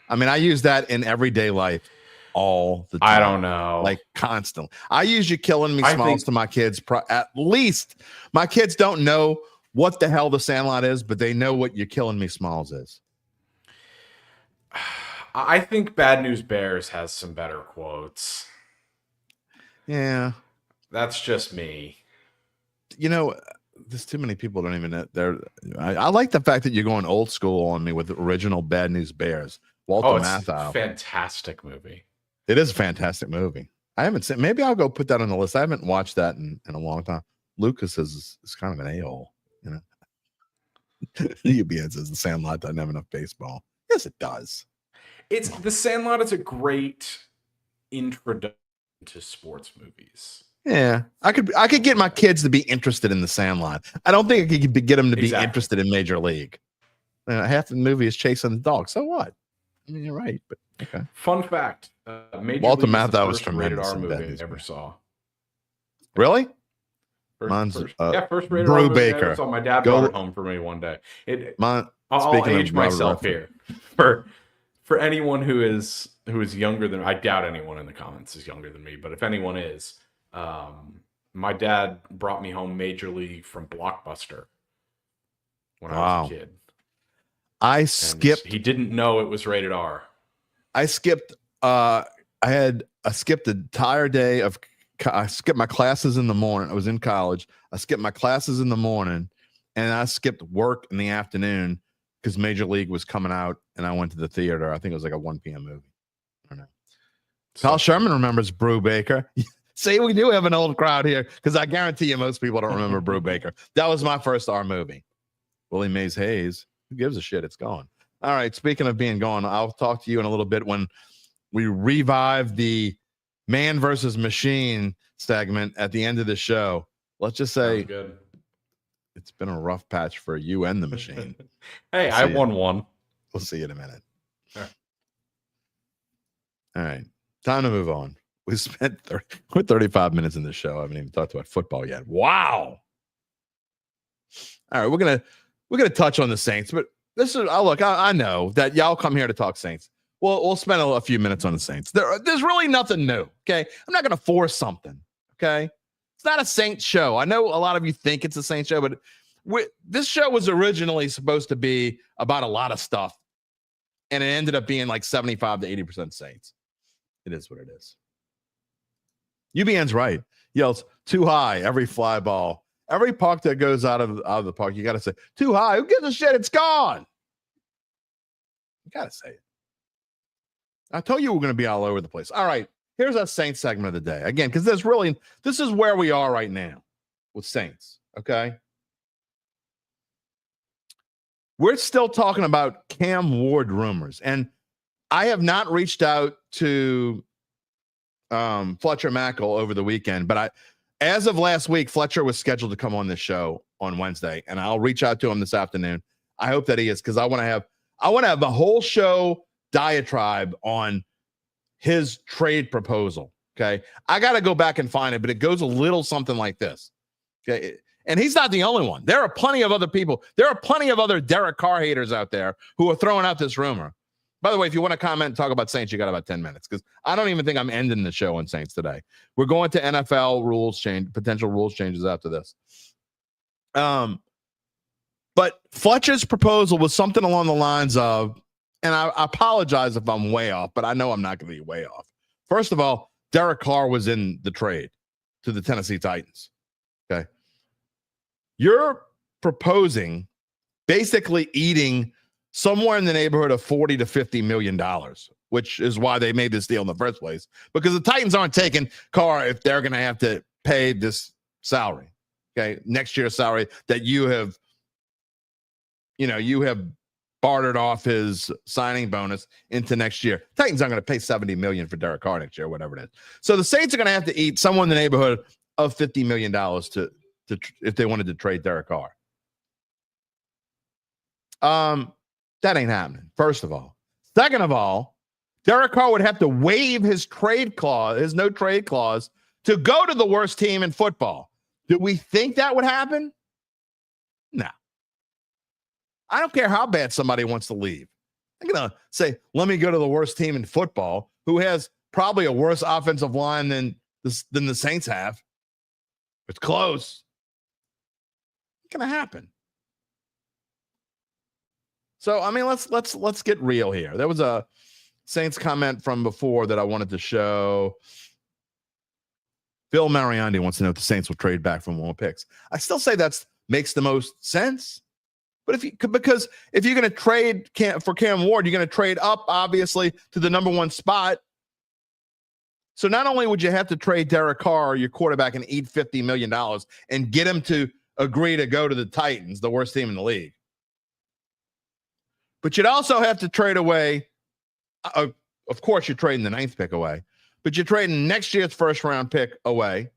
I mean, I use that in everyday life all the time. I don't know. Like, constantly. I use "you killing me, Smalls" to my kids. At least my kids don't know what the hell the Sandlot is, but they know what "you're killing me, Smalls" is. I think Bad News Bears has some better quotes. Yeah. That's just me. You know, there's too many people don't even know. I like the fact that you're going old school on me with the original Bad News Bears. Walter Matthau. Fantastic movie. It is a fantastic movie. I haven't seen. Maybe I'll go put that on the list. I haven't watched that in a long time. Lucas is kind of an a-hole, you know. UBN says the Sandlot doesn't have enough baseball. Yes, it does. The Sandlot is a great introduction to sports movies. Yeah, I could get my kids to be interested in the Sandlot. I don't think I could get them to be interested in Major League. Half the movie is chasing the dog. So what? I mean, you're right, but okay. Fun fact: Walter Matthau was tremendous. Rated R movie I ever saw. Really? First rated R movie I ever saw. My dad brought it home for me one day. I'll age myself here for anyone who is younger than. I doubt anyone in the comments is younger than me, but if anyone is. My dad brought me home Major League from Blockbuster when I was a kid. He didn't know it was rated R. I skipped the entire day I skipped my classes in the morning. I was in college. I skipped my classes in the morning and I skipped work in the afternoon because Major League was coming out and I went to the theater. I think it was like a 1 p.m. movie. I don't know. Kyle Sherman remembers Brubaker. See, we do have an old crowd here because I guarantee you most people don't remember Brubaker. That was my first R movie. Willie Mays Hayes. Who gives a shit? It's gone. All right. Speaking of being gone, I'll talk to you in a little bit when we revive the man versus machine segment at the end of the show. Let's just say it's been a rough patch for you and the machine. Hey, I won one. We'll see you in a minute. All right. Time to move on. We spent 35 minutes in this show. I haven't even talked about football yet. Wow. All right, we're gonna touch on the Saints, but this is I know that y'all come here to talk Saints. We'll spend a few minutes on the Saints. There's really nothing new. Okay, I'm not gonna force something. Okay, it's not a Saints show. I know a lot of you think it's a Saints show, but this show was originally supposed to be about a lot of stuff, and it ended up being like 75 to 80% Saints. It is what it is. UBN's right. Yells too high every fly ball. Every puck that goes out of the park, you got to say, too high. Who gives a shit? It's gone. You got to say it. I told you we're going to be all over the place. All right. Here's our Saints segment of the day. Again, because this is where we are right now with Saints. Okay. We're still talking about Cam Ward rumors. And I have not reached out to Fletcher Mackel over the weekend, but as of last week, Fletcher was scheduled to come on this show on Wednesday, and I'll reach out to him this afternoon. I hope that he is, because I want to have the whole show diatribe on his trade proposal. Okay, I got to go back and find it, but it goes a little something like this. Okay, and he's not the only one. There are plenty of other people. There are plenty of other Derek Carr haters out there who are throwing out this rumor. By the way, if you want to comment and talk about Saints, you got about 10 minutes, because I don't even think I'm ending the show on Saints today. We're going to NFL rules change, potential rules changes after this. But Fletcher's proposal was something along the lines of, and I apologize if I'm way off, but I know I'm not going to be way off. First of all, Derek Carr was in the trade to the Tennessee Titans. Okay. You're proposing basically eating somewhere in the neighborhood of $40 to $50 million, which is why they made this deal in the first place, because the Titans aren't taking Carr if they're going to have to pay this salary. Okay. Next year's salary that you have bartered off his signing bonus into next year. Titans aren't going to pay $70 million for Derek Carr next year, whatever it is. So the Saints are going to have to eat somewhere in the neighborhood of $50 million to if they wanted to trade Derek Carr. That ain't happening, first of all. Second of all, Derek Carr would have to waive his no trade clause, to go to the worst team in football. Do we think that would happen? No. I don't care how bad somebody wants to leave. I'm going to say, let me go to the worst team in football, who has probably a worse offensive line than the Saints have. It's close. It's going to happen. So, I mean, let's get real here. There was a Saints comment from before that I wanted to show. Phil Mariani wants to know if the Saints will trade back from 1 picks. I still say that makes the most sense. But because if you're going to trade for Cam Ward, you're going to trade up, obviously, to the number 1 spot. So not only would you have to trade Derek Carr, your quarterback, and eat $50 million and get him to agree to go to the Titans, the worst team in the league, but you'd also have to trade away. Of course, you're trading the 9th pick away, but you're trading next year's first-round pick away,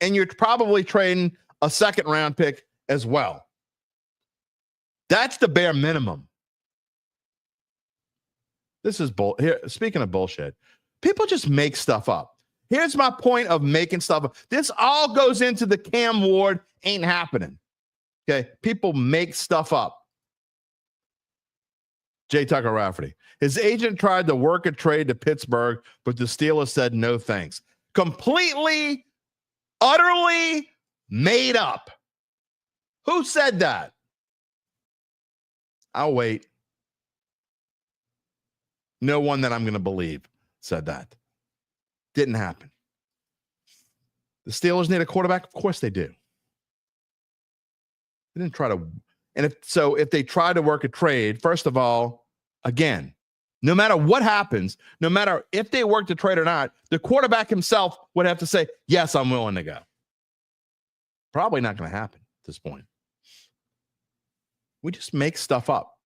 and you're probably trading a second-round pick as well. That's the bare minimum. This is here. Speaking of bullshit, people just make stuff up. Here's my point of making stuff up. This all goes into the Cam Ward ain't happening. Okay, people make stuff up. J. Tucker Rafferty. His agent tried to work a trade to Pittsburgh, but the Steelers said no thanks. Completely, utterly made up. Who said that? I'll wait. No one that I'm going to believe said that. Didn't happen. The Steelers need a quarterback? Of course they do. They didn't try to. And if they try to work a trade, first of all, again, No matter what happens, no matter if they work the trade or not, the quarterback himself would have to say, yes, I'm willing to go. Probably not going to happen at this point. We just make stuff up.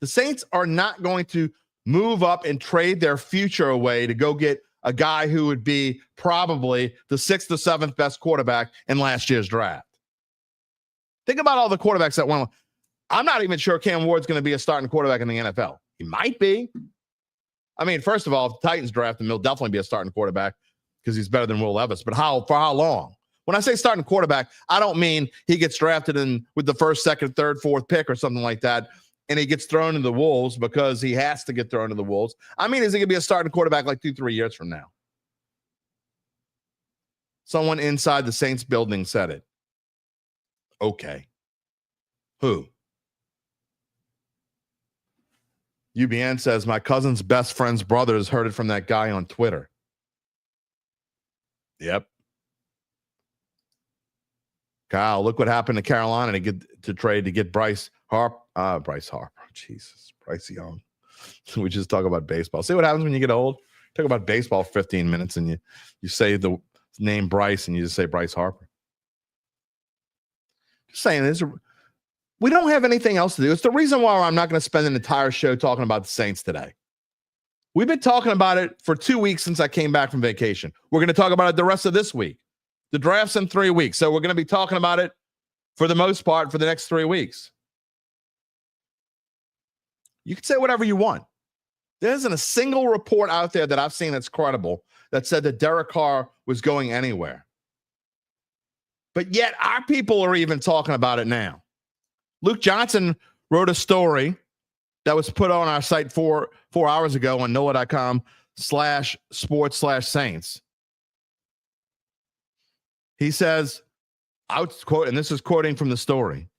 The Saints are not going to move up and trade their future away to go get a guy who would be probably the 6th or 7th best quarterback in last year's draft. Think about all the quarterbacks that went. I'm not even sure Cam Ward's going to be a starting quarterback in the NFL. He might be. I mean, first of all, if the Titans draft him, he'll definitely be a starting quarterback because he's better than Will Levis. But for how long? When I say starting quarterback, I don't mean he gets drafted in with the 1st, 2nd, 3rd, 4th pick or something like that, and he gets thrown to the Wolves because he has to get thrown to the Wolves. I mean, is he going to be a starting quarterback like 2-3 years from now? Someone inside the Saints building said it. Okay. Who? UBN says, my cousin's best friend's brothers heard it from that guy on Twitter. Yep. Kyle, look what happened to Carolina to trade to get Bryce Harper. Jesus, Bryce Young. We just talk about baseball. See what happens when you get old? Talk about baseball for 15 minutes and you say the name Bryce and you just say Bryce Harper. Just saying, we don't have anything else to do. It's the reason why I'm not going to spend an entire show talking about the Saints today. We've been talking about it for 2 weeks since I came back from vacation. We're going to talk about it the rest of this week. The draft's in 3 weeks, so we're going to be talking about it for the most part for the next 3 weeks. You can say whatever you want. There isn't a single report out there that I've seen that's credible that said that Derek Carr was going anywhere. But yet our people are even talking about it now. Luke Johnson wrote a story that was put on our site 4 hours ago on NOLA.com/sports/Saints. He says, and this is quoting from the story,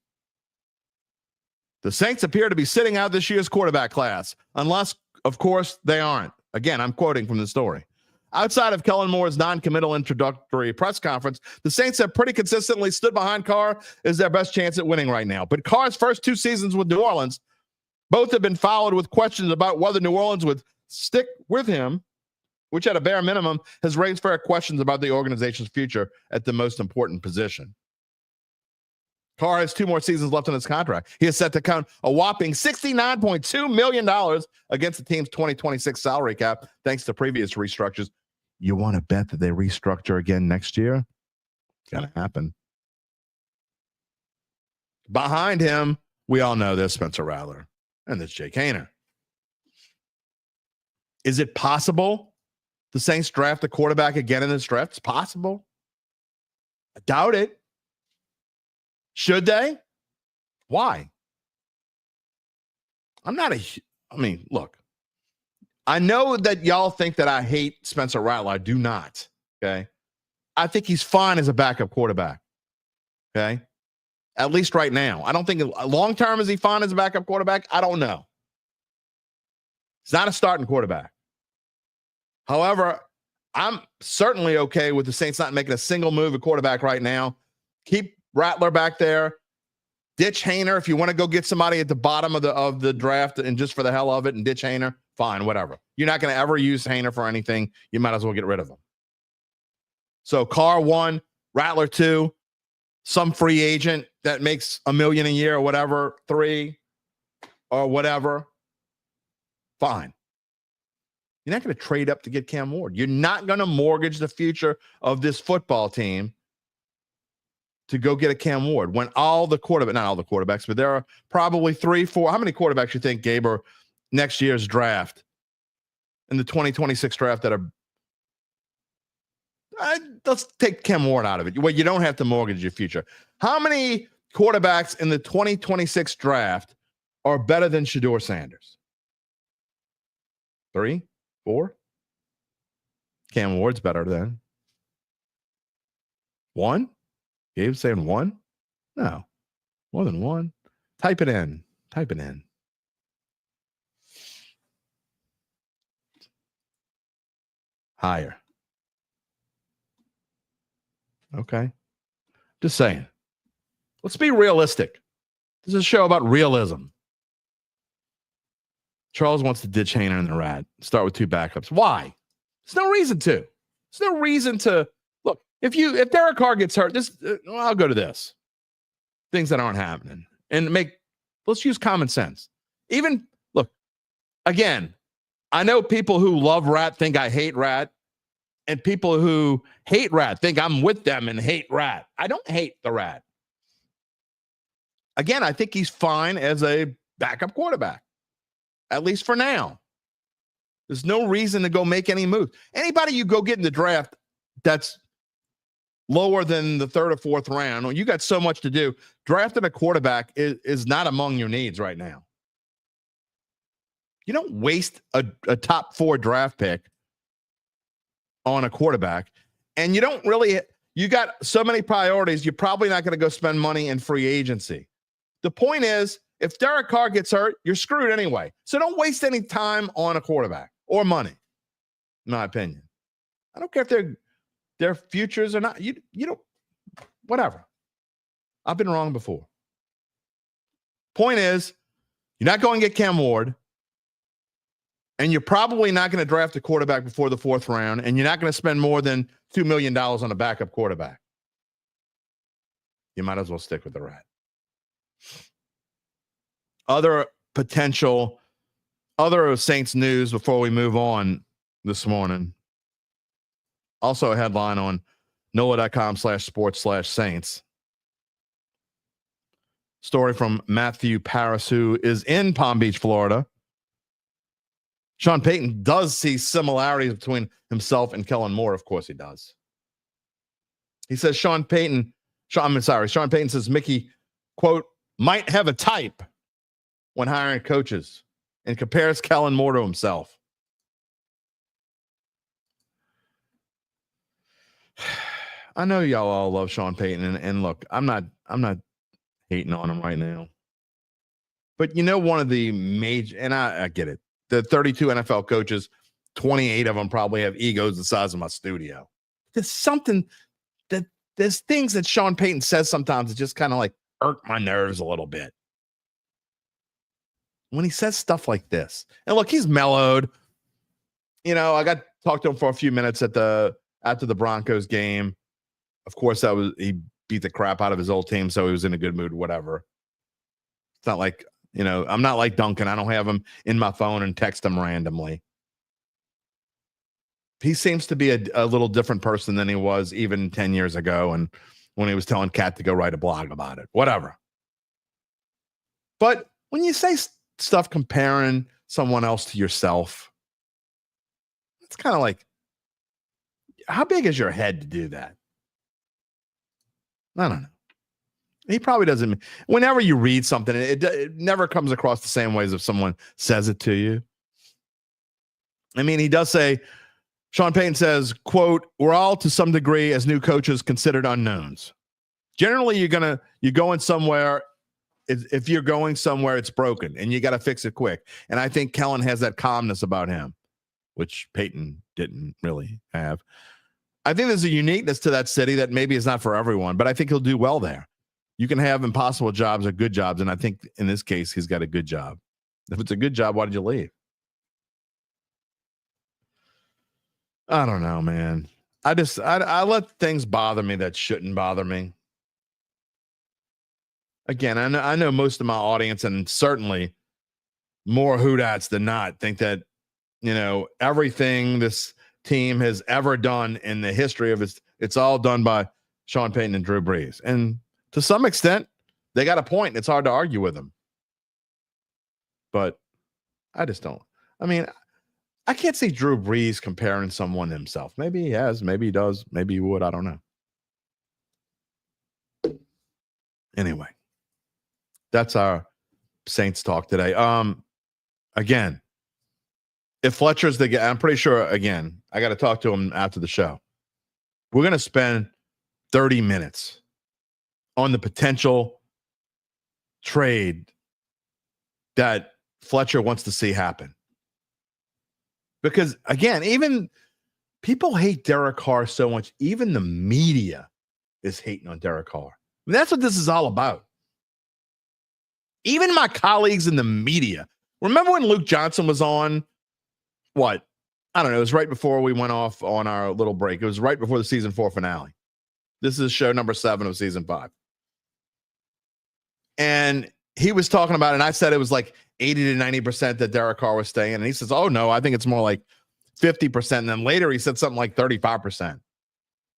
the Saints appear to be sitting out this year's quarterback class, unless, of course, they aren't. Again, I'm quoting from the story. Outside of Kellen Moore's non-committal introductory press conference, the Saints have pretty consistently stood behind Carr as their best chance at winning right now. But Carr's first 2 seasons with New Orleans, both have been followed with questions about whether New Orleans would stick with him, which at a bare minimum has raised fair questions about the organization's future at the most important position. Carr has 2 more seasons left on his contract. He is set to count a whopping $69.2 million against the team's 2026 salary cap, thanks to previous restructures. You want to bet that they restructure again next year? It's going to happen. Behind him, we all know there's Spencer Rattler, and there's Jake Haener. Is it possible the Saints draft a quarterback again in this draft? It's possible. I doubt it. Should they? Why? Look, I know that y'all think that I hate Spencer Rattler. I do not. Okay. I think he's fine as a backup quarterback. Okay. At least right now. I don't think long term is he fine as a backup quarterback? I don't know. He's not a starting quarterback. However, I'm certainly okay with the Saints not making a single move at quarterback right now. Keep Rattler back there. Ditch Haener if you want to go get somebody at the bottom of the draft and just for the hell of it and ditch Haener. Fine, whatever. You're not going to ever use Haener for anything. You might as well get rid of him. So Carr 1, Rattler 2, some free agent that makes $1 million a year or whatever, 3 or whatever. Fine. You're not going to trade up to get Cam Ward. You're not going to mortgage the future of this football team to go get a Cam Ward when not all the quarterbacks, but there are probably 3, 4. How many quarterbacks you think, Gabe, are next year's draft in the 2026 draft that are let's take Cam Ward out of it. Well, you don't have to mortgage your future. How many quarterbacks in the 2026 draft are better than Shedeur Sanders? 3, 4? Cam Ward's better than 1? Gabe's saying 1? No. More than 1. Type it in. Higher. Okay. Just saying. Let's be realistic. This is a show about realism. Charles wants to ditch Hainer and the Rat. Start with 2 backups. Why? There's no reason to. There's no reason to. Look, if Derek Carr gets hurt, I'll go to this. Things that aren't happening. And let's use common sense. Even, look, again, I know people who love Rat think I hate Rat. And people who hate Rat think I'm with them and hate Rat. I don't hate the Rat. Again, I think he's fine as a backup quarterback, at least for now. There's no reason to go make any moves. Anybody you go get in the draft that's lower than the 3rd or 4th round, you got so much to do. Drafting a quarterback is not among your needs right now. You don't waste a top 4 draft pick on a quarterback, and you got so many priorities, you're probably not going to go spend money in free agency. The point is, if Derek Carr gets hurt, you're screwed anyway. So don't waste any time on a quarterback or money, in my opinion. I don't care if their futures or not. You don't, whatever. I've been wrong before. Point is, you're not going to get Cam Ward. And you're probably not going to draft a quarterback before the 4th round, and you're not going to spend more than $2 million on a backup quarterback. You might as well stick with the Rat. Other Saints news before we move on this morning. Also a headline on NOLA.com/sports/Saints. Story from Matthew Paris, who is in Palm Beach, Florida. Sean Payton does see similarities between himself and Kellen Moore. Of course he does. He says Sean Payton says Mickey, quote, might have a type when hiring coaches, and compares Kellen Moore to himself. I know y'all all love Sean Payton, and look, I'm not hating on him right now. But one of the major, and I get it. The 32 NFL coaches, 28 of them probably have egos the size of my studio. There's things that Sean Payton says sometimes that just kind of like irk my nerves a little bit. When he says stuff like this, and look, he's mellowed. I got to talk to him for a few minutes after the Broncos game. Of course, he beat the crap out of his old team, so he was in a good mood, whatever. It's not like, I'm not like Duncan. I don't have him in my phone and text him randomly. He seems to be a little different person than he was even 10 years ago, and when he was telling Kat to go write a blog about it. Whatever. But when you say stuff comparing someone else to yourself, it's kind of like, how big is your head to do that? I don't know. He probably doesn't. Whenever you read something, it never comes across the same way as if someone says it to you. I mean, he does say, Sean Payton says, quote, we're all to some degree as new coaches considered unknowns. Generally, you're going somewhere. If you're going somewhere, it's broken and you got to fix it quick. And I think Kellen has that calmness about him, which Payton didn't really have. I think there's a uniqueness to that city that maybe is not for everyone, but I think he'll do well there. You can have impossible jobs or good jobs, and I think in this case, he's got a good job. If it's a good job, why did you leave? I don't know, man. I let things bother me that shouldn't bother me. Again, I know most of my audience, and certainly more Hoodats than not, think that, everything this team has ever done in the history of it's all done by Sean Payton and Drew Brees. And to some extent, they got a point. It's hard to argue with them. But I just don't. I mean, I can't see Drew Brees comparing someone to himself. Maybe he has. Maybe he does. Maybe he would. I don't know. Anyway, that's our Saints talk today. Again, if Fletcher's the guy, I'm pretty sure, again, I got to talk to him after the show. We're going to spend 30 minutes on the potential trade that Fletcher wants to see happen. Because, again, even people hate Derek Carr so much, even the media is hating on Derek Carr. I mean, that's what this is all about. Even my colleagues in the media Remember when Luke Johnson was on? What? I don't know. It was right before we went off on our little break. It was right before the season 4 finale. This is show number 7 of season 5. And he was talking about it, and I said it was like 80 to 90% that Derek Carr was staying. And he says, oh, no, I think it's more like 50%. And then later he said something like 35%.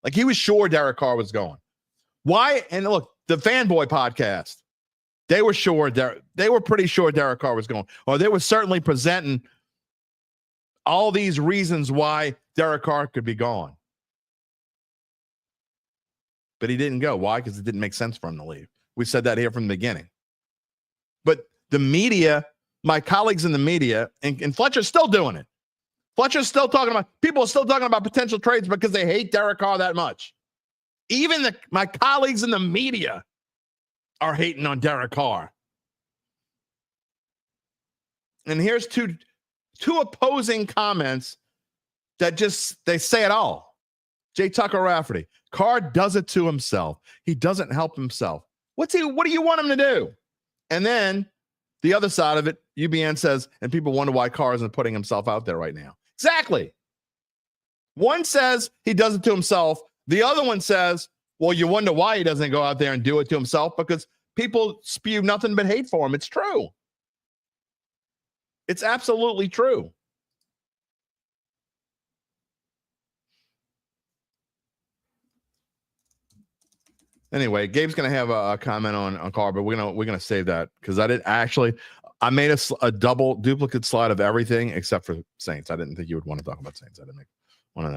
Like he was sure Derek Carr was going. Why? And look, the Fanboy podcast, they were sure they were pretty sure Derek Carr was going. Or they were certainly presenting all these reasons why Derek Carr could be gone. But he didn't go. Why? Because it didn't make sense for him to leave. We said that here from the beginning. But the media, my colleagues in the media, and Fletcher's still doing it. Fletcher's still talking about, people are still talking about potential trades because they hate Derek Carr that much. Even my colleagues in the media are hating on Derek Carr. And here's two opposing comments that they say it all. Jay Tucker Rafferty, Carr does it to himself. He doesn't help himself. What do you want him to do? And then the other side of it, UBN says, and people wonder why Carr isn't putting himself out there right now. Exactly. One says he does it to himself. The other one says, well, you wonder why he doesn't go out there and do it to himself, because people spew nothing but hate for him. It's true. It's absolutely true. Anyway, Gabe's going to have a comment on Carr, but we're gonna save that because I made a double duplicate slide of everything except for Saints. I didn't think you would want to talk about Saints. I didn't make one of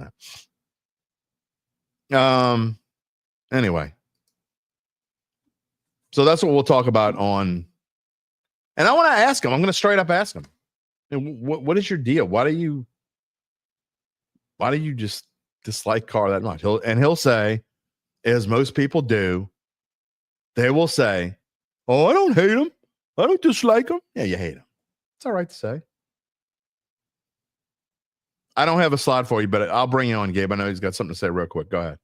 that. Anyway, so that's what we'll talk about on. And I want to ask him. I'm going to straight up ask him. And what is your deal? Why do you just dislike Carr that much? He'll say, as most people do, they will say, "Oh, I don't hate him. I don't dislike him." Yeah, you hate him. It's all right to say. I don't have a slide for you, but I'll bring you on, Gabe. I know he's got something to say real quick. Go ahead.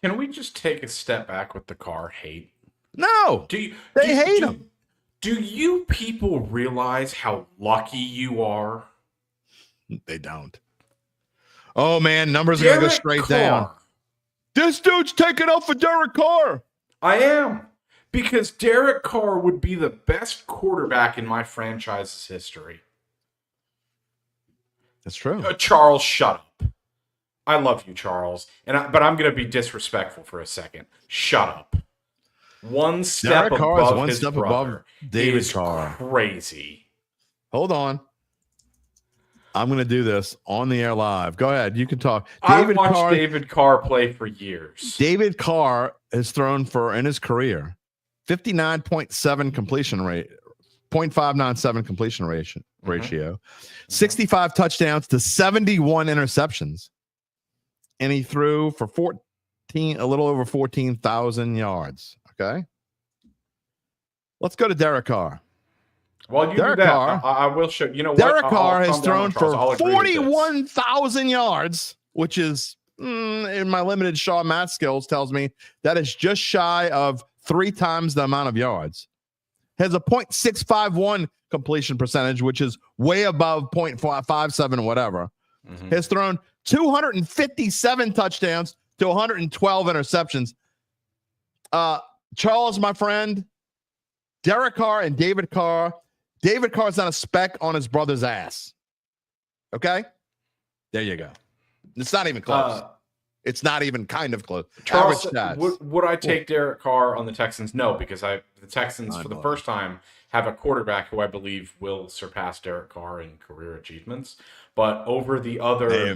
Can we just take a step back with the Carr hate? No. They hate him. Do you people realize how lucky you are? They don't. Oh, man, numbers are going to go straight down. This dude's taking out for Derek Carr. I am. Because Derek Carr would be the best quarterback in my franchise's history. That's true. Charles, shut up. I love you, Charles. But I'm going to be disrespectful for a second. Shut up. One step Derek Carr above is one his step brother. above David Carr. Crazy. Hold on. I'm going to do this on the air live. Go ahead. You can talk. I've watched David Carr play for years. David Carr has thrown for, in his career, 59.7 completion rate, 0.597 completion ratio, 65 touchdowns to 71 interceptions. And he threw for a little over 14,000 yards. Okay. Let's go to Derek Carr. Well, you Derek do that. Carr, I will show. You know, Derek Carr has thrown for 41,000 yards, which is, in my limited Shaw math skills, tells me that is just shy of 3 times the amount of yards. Has a .651 completion percentage, which is way above .557 whatever. Has thrown 257 touchdowns to 112 interceptions. Charles, my friend, Derek Carr and David Carr. David Carr's not a speck on his brother's ass. Okay? There you go. It's not even close. It's not even kind of close. Charles, would I take Derek Carr on the Texans? No, because the Texans, for the first time, have a quarterback who I believe will surpass Derek Carr in career achievements. But over the other...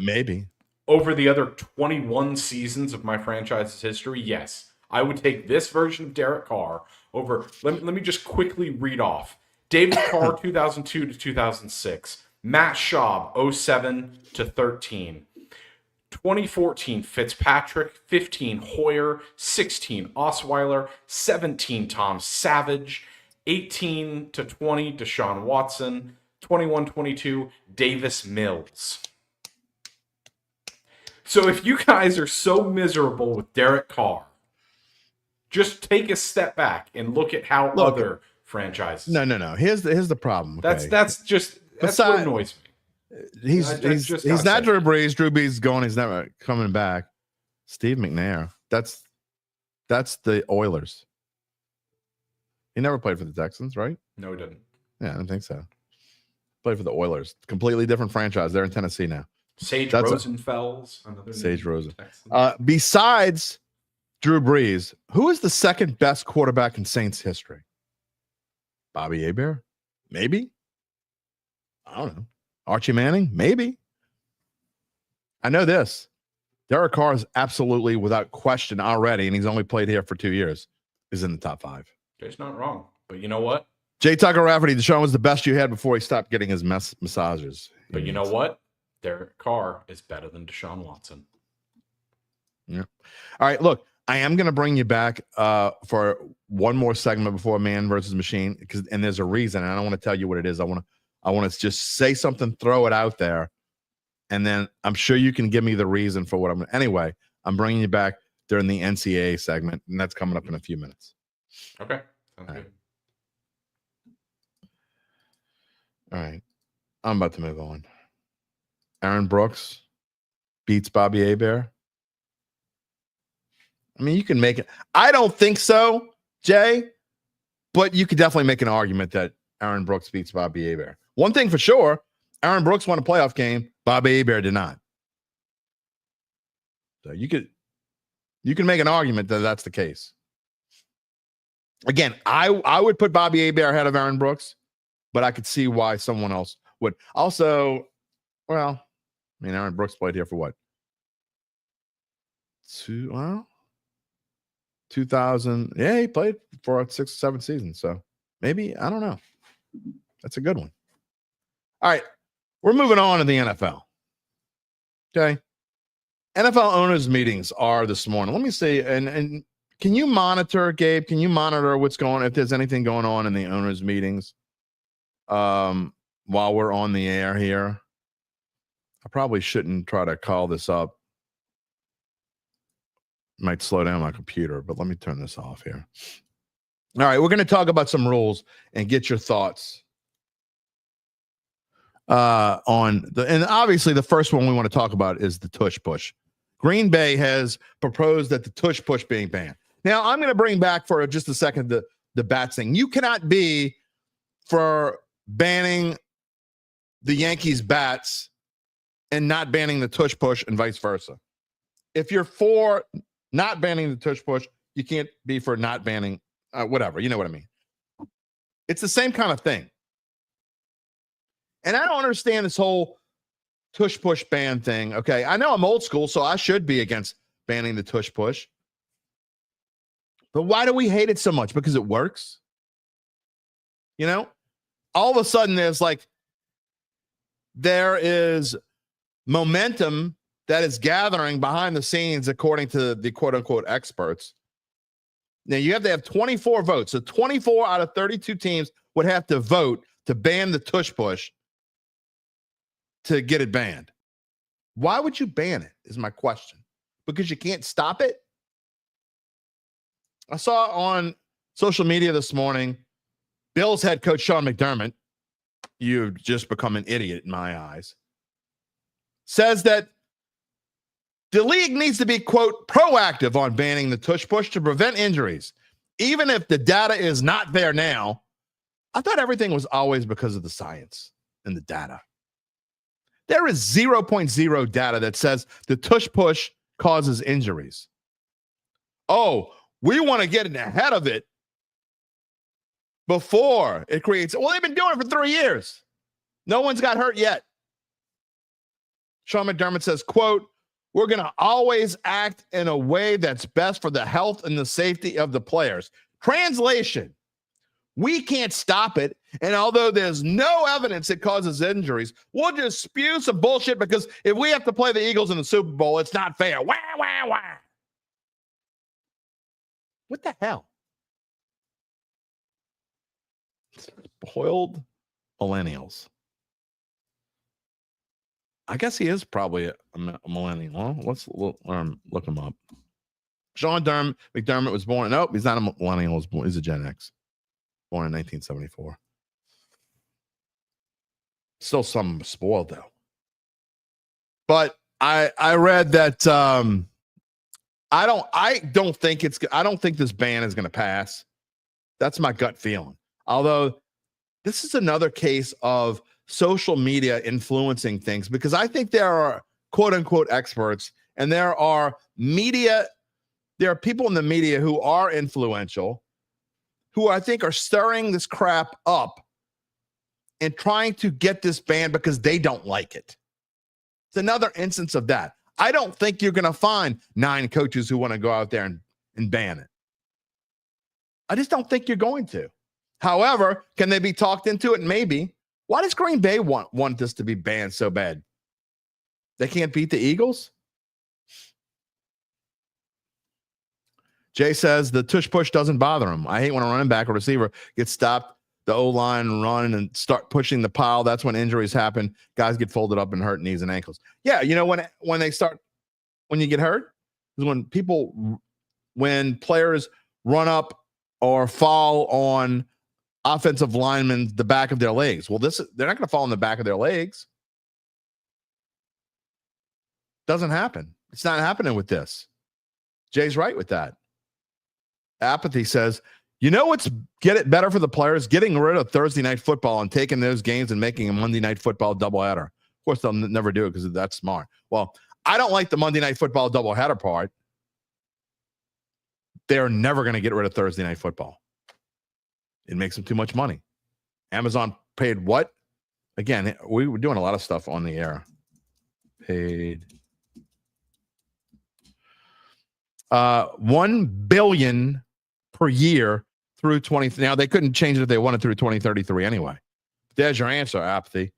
Over the other 21 seasons of my franchise's history, yes. I would take this version of Derek Carr over... Let me just quickly read off. David Carr, 2002 to 2006. Matt Schaub, 07 to 13. 2014, Fitzpatrick. 15, Hoyer. 16, Osweiler. 17, Tom Savage. 18 to 20, Deshaun Watson. 21-22, Davis Mills. So if you guys are so miserable with Derek Carr, just take a step back and look at how other franchises. No. Here's the problem. Okay? That's what annoys me. He's not Drew Brees. Drew Brees is gone. He's never coming back. Steve McNair. That's the Oilers. He never played for the Texans, right? No, he didn't. Yeah, I don't think so. Played for the Oilers. Completely different franchise. They're in Tennessee now. Sage Rosenfels. Sage Rosen. Besides Drew Brees, who is the second best quarterback in Saints history? Bobby Hebert? Maybe. I don't know. Archie Manning? Maybe. I know this. Derek Carr is absolutely, without question already, and he's only played here for 2 years, is in the top 5. Jay's not wrong. But you know what? Jay Tucker Rafferty, Deshaun was the best you had before he stopped getting his massages. But you know what? Derek Carr is better than Deshaun Watson. Yeah. All right, look, I am going to bring you back for one more segment before Man versus Machine, and there's a reason, and I don't want to tell you what it is. I want to just say something, throw it out there, and then I'm sure you can give me the reason for what I'm. Anyway, I'm bringing you back during the NCAA segment, and that's coming up in a few minutes. Okay, sounds good. All right, I'm about to move on. Aaron Brooks beats Bobby Hebert. I mean, you can make it. I don't think so, Jay, but you could definitely make an argument that Aaron Brooks beats Bobby Hebert. One thing for sure, Aaron Brooks won a playoff game. Bobby Hebert did not. So you can make an argument that that's the case. Again, I would put Bobby Hebert ahead of Aaron Brooks, but I could see why someone else would. Also, well, I mean, Aaron Brooks played here for what? 2000. Yeah, he played for 6 or 7 seasons. So maybe, I don't know. That's a good one. All right. We're moving on to the NFL. Okay. NFL owners meetings are this morning. Let me see. And can you monitor, Gabe? Can you monitor what's going on, if there's anything going on in the owners meetings while we're on the air here? I probably shouldn't try to call this up. Might slow down my computer, but let me turn this off here. All right, we're going to talk about some rules and get your thoughts and obviously the first one we want to talk about is the Tush Push. Green Bay has proposed that the Tush Push being banned. Now, I'm going to bring back for just a second the bats thing. You cannot be for banning the Yankees bats and not banning the Tush Push and vice versa. If you're for not banning the Tush Push, you can't be for not banning whatever. You know what I mean? It's the same kind of thing. And I don't understand this whole Tush Push ban thing. Okay, I know I'm old school, so I should be against banning the Tush Push. But why do we hate it so much? Because it works? You know? All of a sudden, there is momentum that is gathering behind the scenes, according to the quote-unquote experts. Now, you have to have 24 votes. So 24 out of 32 teams would have to vote to ban the Tush Push to get it banned. Why would you ban it, is my question. Because you can't stop it? I saw on social media this morning, Bills head coach Sean McDermott, you've just become an idiot in my eyes, says that the league needs to be, quote, proactive on banning the Tush Push to prevent injuries, even if the data is not there now. I thought everything was always because of the science and the data. There is 0.0 data that says the Tush Push causes injuries. Oh, we want to get ahead of it before it creates. Well, they've been doing it for 3 years. No one's got hurt yet. Sean McDermott says, quote, we're going to always act in a way that's best for the health and the safety of the players. Translation, we can't stop it. And although there's no evidence it causes injuries, we'll just spew some bullshit because if we have to play the Eagles in the Super Bowl, it's not fair. Wah, wah, wah. What the hell? Spoiled millennials. I guess he is probably a millennial. Well, let's look him up. Sean McDermott was born. Nope, he's not a millennial. He's a Gen X. Born in 1974. Still some spoiled though. But I read that I don't think this ban is going to pass. That's my gut feeling. Although this is another case of social media influencing things, because I think there are quote unquote experts and there are people in the media who are influential, who I think are stirring this crap up and trying to get this banned because they don't like it. It's another instance of that. I don't think you're going to find 9 coaches who want to go out there and ban it. I just don't think you're going to. However, can they be talked into it? Maybe. Why does Green Bay want this to be banned so bad? They can't beat the Eagles? Jay says the tush push doesn't bother him. I hate when a running back or receiver gets stopped, the O-line run and start pushing the pile. That's when injuries happen. Guys get folded up and hurt knees and ankles. Yeah, you know, when you get hurt is when players run up or fall on offensive linemen the back of their legs. Well, they're not going to fall on the back of their legs. Doesn't happen. It's not happening with this. Jay's right with that. Apathy says, you know what's get it better for the players? Getting rid of Thursday night football and taking those games and making a Monday night football doubleheader. Of course, they'll never do it because that's smart. Well, I don't like the Monday night football doubleheader part. They're never going to get rid of Thursday night football. It makes them too much money. Amazon paid what? Again, we were doing a lot of stuff on the air. Paid $1 billion per year through 20. Now they couldn't change it if they wanted through 2033 anyway. There's your answer, Apathy.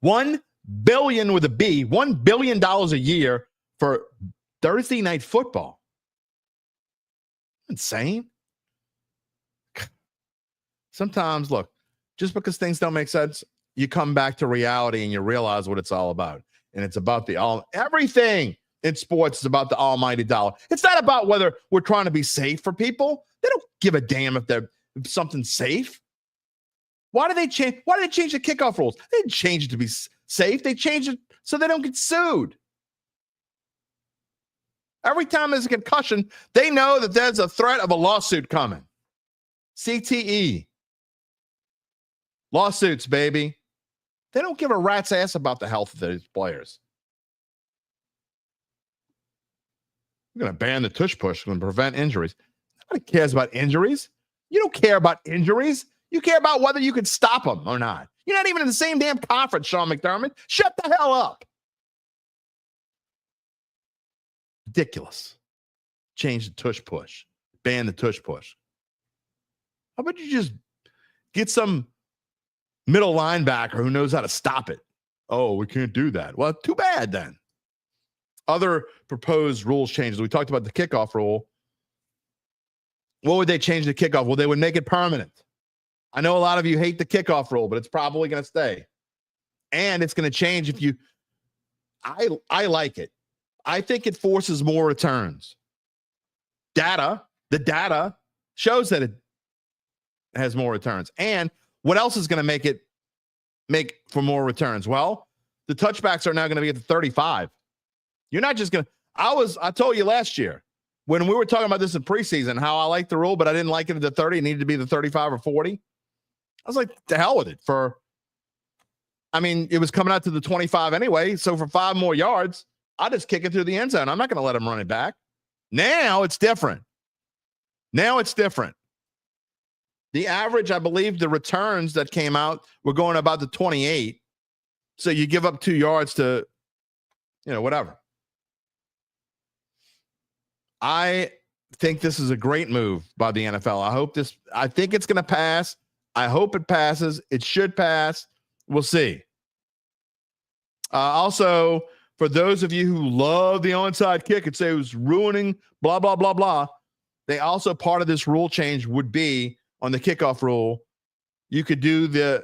$1 billion with a B, $1 billion a year for Thursday night football. Insane. Sometimes, look, just because things don't make sense, you come back to reality and you realize what it's all about. And it's about everything in sports is about the almighty dollar. It's not about whether we're trying to be safe for people. They don't give a damn if something's safe. Why did they change the kickoff rules? They didn't change it to be safe. They changed it so they don't get sued. Every time there's a concussion, they know that there's a threat of a lawsuit coming. CTE. Lawsuits, baby. They don't give a rat's ass about the health of these players. We're going to ban the tush push and prevent injuries. Nobody cares about injuries. You don't care about injuries. You care about whether you can stop them or not. You're not even in the same damn conference, Sean McDermott. Shut the hell up. Ridiculous. Change the tush push. Ban the tush push. How about you just get some middle linebacker who knows how to stop it? Oh, we can't do that. Well, too bad then. Other proposed rules changes. We talked about the kickoff rule. What would they change the kickoff? Well, they would make it permanent. I know a lot of you hate the kickoff rule, but it's probably going to stay. And it's going to change if you... I like it. I think it forces more returns. The data shows that it has more returns. And what else is going to make for more returns? Well, the touchbacks are now going to be at the 35. You're not just going to... I told you last year when we were talking about this in preseason, how I liked the rule, but I didn't like it at the 30. It needed to be the 35 or 40. I was like, to hell with it. It was coming out to the 25 anyway. So for 5 more yards, I'll just kick it through the end zone. I'm not going to let him run it back. Now it's different. The average, I believe, the returns that came out were going about the 28. So you give up 2 yards to, whatever. I think this is a great move by the NFL. I think it's going to pass. I hope it passes. It should pass. We'll see. Also, for those of you who love the onside kick and say it was ruining blah, blah, blah, blah, they also, part of this rule change would be on the kickoff rule, you could do the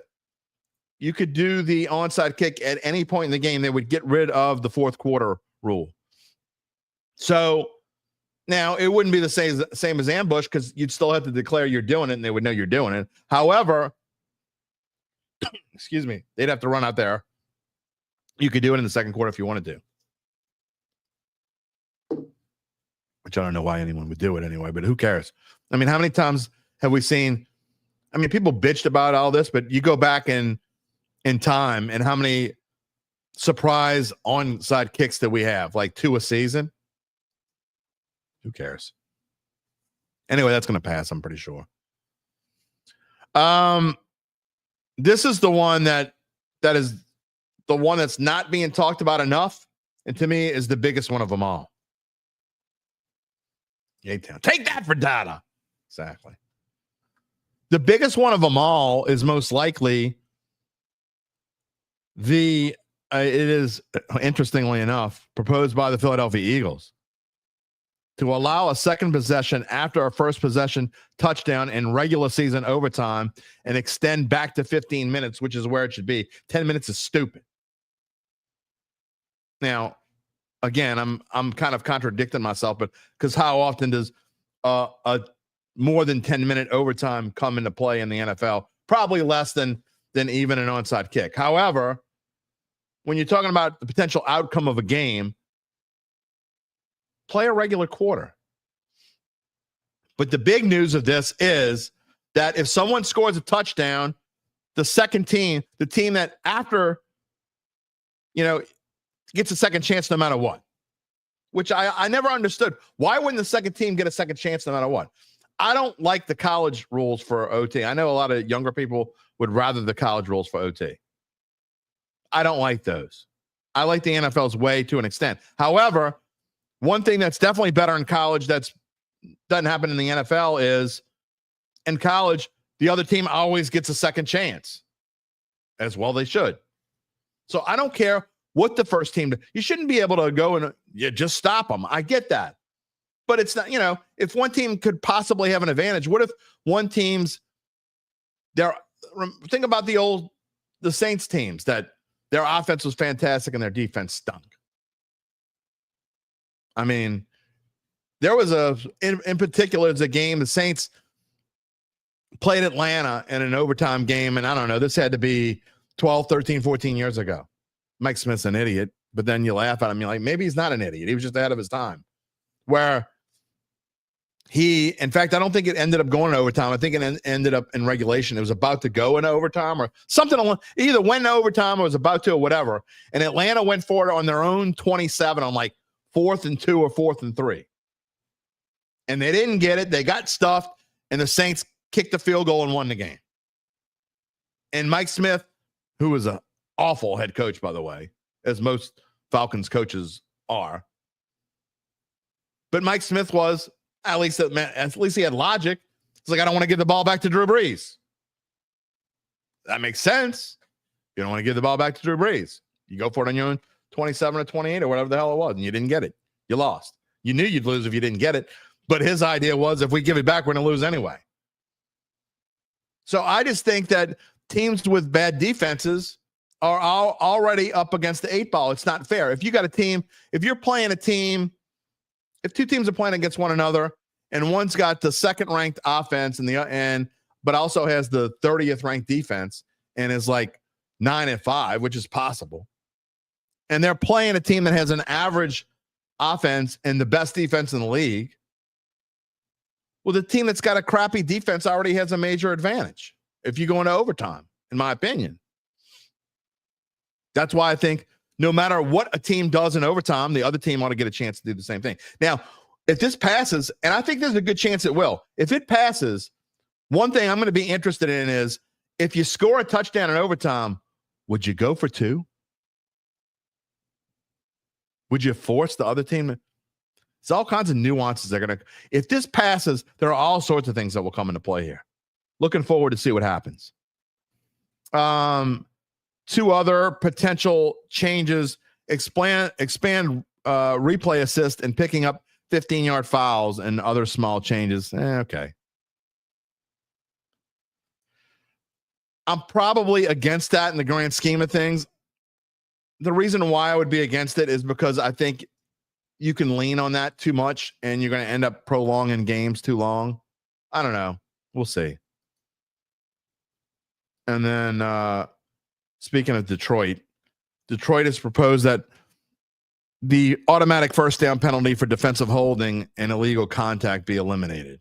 onside kick at any point in the game. They would get rid of the fourth quarter rule. So Now, it wouldn't be the same as ambush because you'd still have to declare you're doing it and they would know you're doing it. However, excuse me, they'd have to run out there. You could do it in the second quarter if you wanted to. Which I don't know why anyone would do it anyway, but who cares? I mean, how many times have we seen? I mean, people bitched about all this, but you go back in time and how many surprise onside kicks that we have? Like 2 a season? Who cares? Anyway, that's going to pass, I'm pretty sure. This is the one that is the one that's not being talked about enough, and to me is the biggest one of them all. A-Town. Take that for data. Exactly. The biggest one of them all is most likely it is, interestingly enough, proposed by the Philadelphia Eagles to allow a second possession after a first possession touchdown in regular season overtime and extend back to 15 minutes, which is where it should be. 10 minutes is stupid. Now, again, I'm kind of contradicting myself, but because how often does a more than 10-minute overtime come into play in the NFL? Probably less than even an onside kick. However, when you're talking about the potential outcome of a game, play a regular quarter. But the big news of this is that if someone scores a touchdown, the second team, the team that after, gets a second chance no matter what, which I never understood. Why wouldn't the second team get a second chance no matter what? I don't like the college rules for OT. I know a lot of younger people would rather the college rules for OT. I don't like those. I like the NFL's way to an extent. However, one thing that's definitely better in college that doesn't happen in the NFL is in college, the other team always gets a second chance. As well they should. So I don't care what the first team, you shouldn't be able to go and just stop them. I get that. But it's not, if one team could possibly have an advantage, what if one team's think about the Saints teams that their offense was fantastic and their defense stunk. I mean, there was in particular, it's a game, the Saints played Atlanta in an overtime game. And I don't know, this had to be 12, 13, 14 years ago. Mike Smith's an idiot, but then you laugh at him. You're like, maybe he's not an idiot. He was just ahead of his time. Where in fact, I don't think it ended up going to overtime. I think it ended up in regulation. It was about to go into overtime or something. Either went to overtime or was about to or whatever. And Atlanta went for it on their own 27 on like 4th and 2 or 4th and 3. And they didn't get it. They got stuffed, and the Saints kicked the field goal and won the game. And Mike Smith, who was an awful head coach, by the way, as most Falcons coaches are. But Mike Smith was, at least he had logic. It's like, I don't want to give the ball back to Drew Brees. That makes sense. You don't want to give the ball back to Drew Brees. You go for it on your own 27 or 28 or whatever the hell it was, and you didn't get it. You lost. You knew you'd lose if you didn't get it. But his idea was, if we give it back, we're going to lose anyway. So I just think that teams with bad defenses are already up against the 8 ball. It's not fair. If you got a team, if you're playing a team, if two teams are playing against one another and one's got the second ranked offense but also has the 30th ranked defense and is like 9-5, which is possible. And they're playing a team that has an average offense and the best defense in the league. Well, the team that's got a crappy defense already has a major advantage if you go into overtime, in my opinion. That's why I think no matter what a team does in overtime, the other team ought to get a chance to do the same thing. Now, if this passes, and I think there's a good chance it will, if it passes, one thing I'm going to be interested in is if you score a touchdown in overtime, would you go for 2? Would you force the other team? It's all kinds of nuances they're going to. If this passes, there are all sorts of things that will come into play here. Looking forward to see what happens. 2 other potential changes: expand replay assist and picking up 15-yard fouls and other small changes. Okay. I'm probably against that in the grand scheme of things. The reason why I would be against it is because I think you can lean on that too much and you're going to end up prolonging games too long. I don't know. We'll see. And then speaking of Detroit has proposed that the automatic first down penalty for defensive holding and illegal contact be eliminated.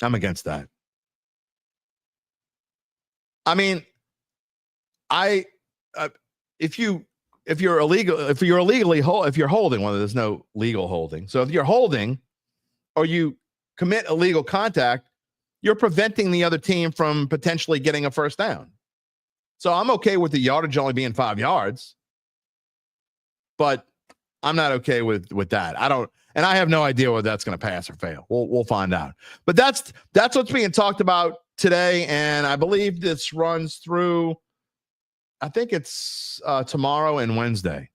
I'm against that. I mean, if you're holding, well, there's no legal holding. So if you're holding or you commit illegal contact, you're preventing the other team from potentially getting a first down. So I'm okay with the yardage only being 5 yards, but I'm not okay with that. I have no idea whether that's going to pass or fail. We'll find out. But that's what's being talked about today, and I believe this runs through, I think it's tomorrow and Wednesday.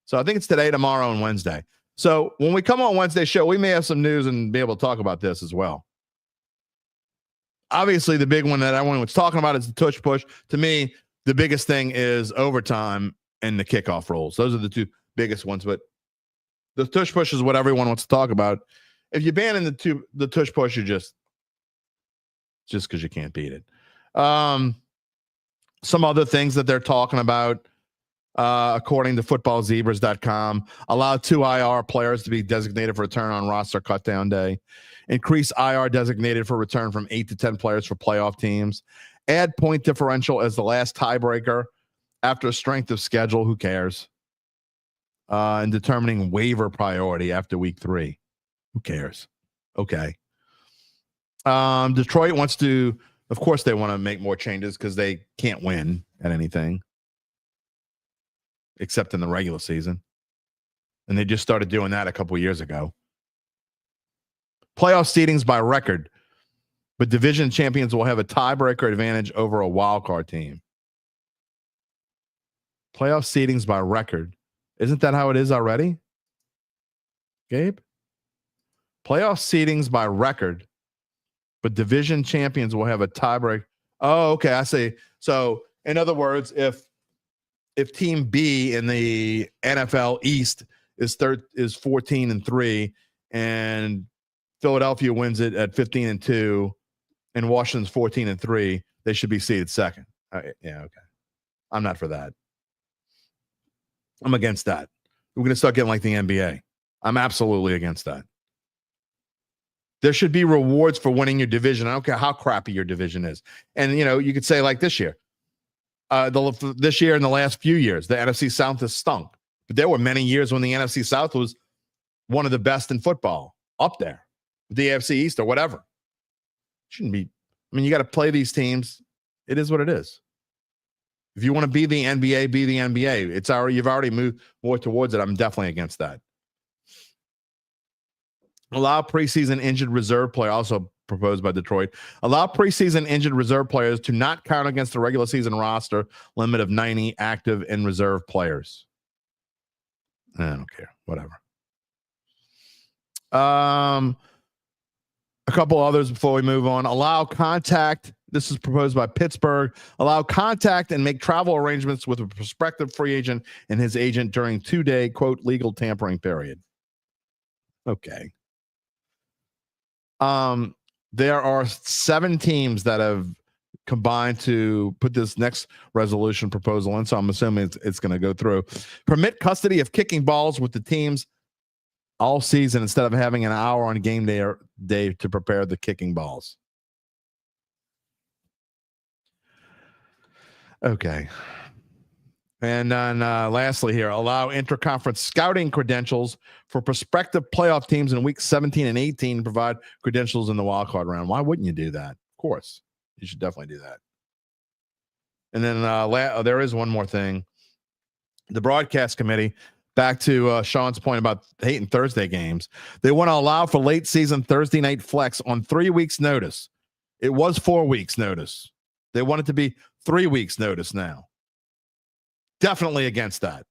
So I think it's today, tomorrow, and Wednesday. So when we come on Wednesday's show, we may have some news and be able to talk about this as well. Obviously, the big one that everyone was talking about is the tush push. To me, the biggest thing is overtime and the kickoff rules. Those are the two biggest ones. But the tush push is what everyone wants to talk about. If you ban the tush push, you're just because you can't beat it. Some other things that they're talking about, according to footballzebras.com, allow 2 IR players to be designated for return on roster cutdown day. Increase IR designated for return from 8 to 10 players for playoff teams. Add point differential as the last tiebreaker after strength of schedule. Who cares? And determining waiver priority after week 3. Who cares? Okay. Detroit wants to, of course, they want to make more changes because they can't win at anything except in the regular season. And they just started doing that a couple years ago. Playoff seedings by record, but division champions will have a tiebreaker advantage over a wild card team. Playoff seedings by record. Isn't that how it is already, Gabe? Playoff seedings by record, but division champions will have a tiebreaker. Oh, okay. I see. So, in other words, if Team B in the NFL East is 14-3, and Philadelphia wins it at 15-2, and Washington's 14-3, they should be seeded second. Yeah, okay. I'm not for that. I'm against that. We're going to start getting like the NBA. I'm absolutely against that. There should be rewards for winning your division. I don't care how crappy your division is. And, you could say like this year. This year and the last few years, the NFC South has stunk. But there were many years when the NFC South was one of the best in football, up there. The AFC East or whatever. Shouldn't be. I mean, you got to play these teams. It is what it is. If you want to be the NBA, be the NBA. You've already moved more towards it. I'm definitely against that. Allow preseason injured reserve player, also proposed by Detroit. Allow preseason injured reserve players to not count against the regular season roster limit of 90 active and reserve players. I don't care. Whatever. A couple others before we move on. Allow contact. This is proposed by Pittsburgh. Allow contact and make travel arrangements with a prospective free agent and his agent during 2-day, quote, legal tampering period. Okay. There are 7 teams that have combined to put this next resolution proposal in, so I'm assuming it's going to go through. Permit custody of kicking balls with the teams all season instead of having an hour on game day to prepare the kicking balls. Okay. And then lastly here, allow interconference scouting credentials for prospective playoff teams in weeks 17 and 18 to provide credentials in the wildcard round. Why wouldn't you do that? Of course. You should definitely do that. And then there is one more thing. The broadcast committee, back to Sean's point about hating Thursday games, they want to allow for late season Thursday night flex on 3 weeks notice. It was 4 weeks notice. They want it to be 3 weeks notice now. Definitely against that.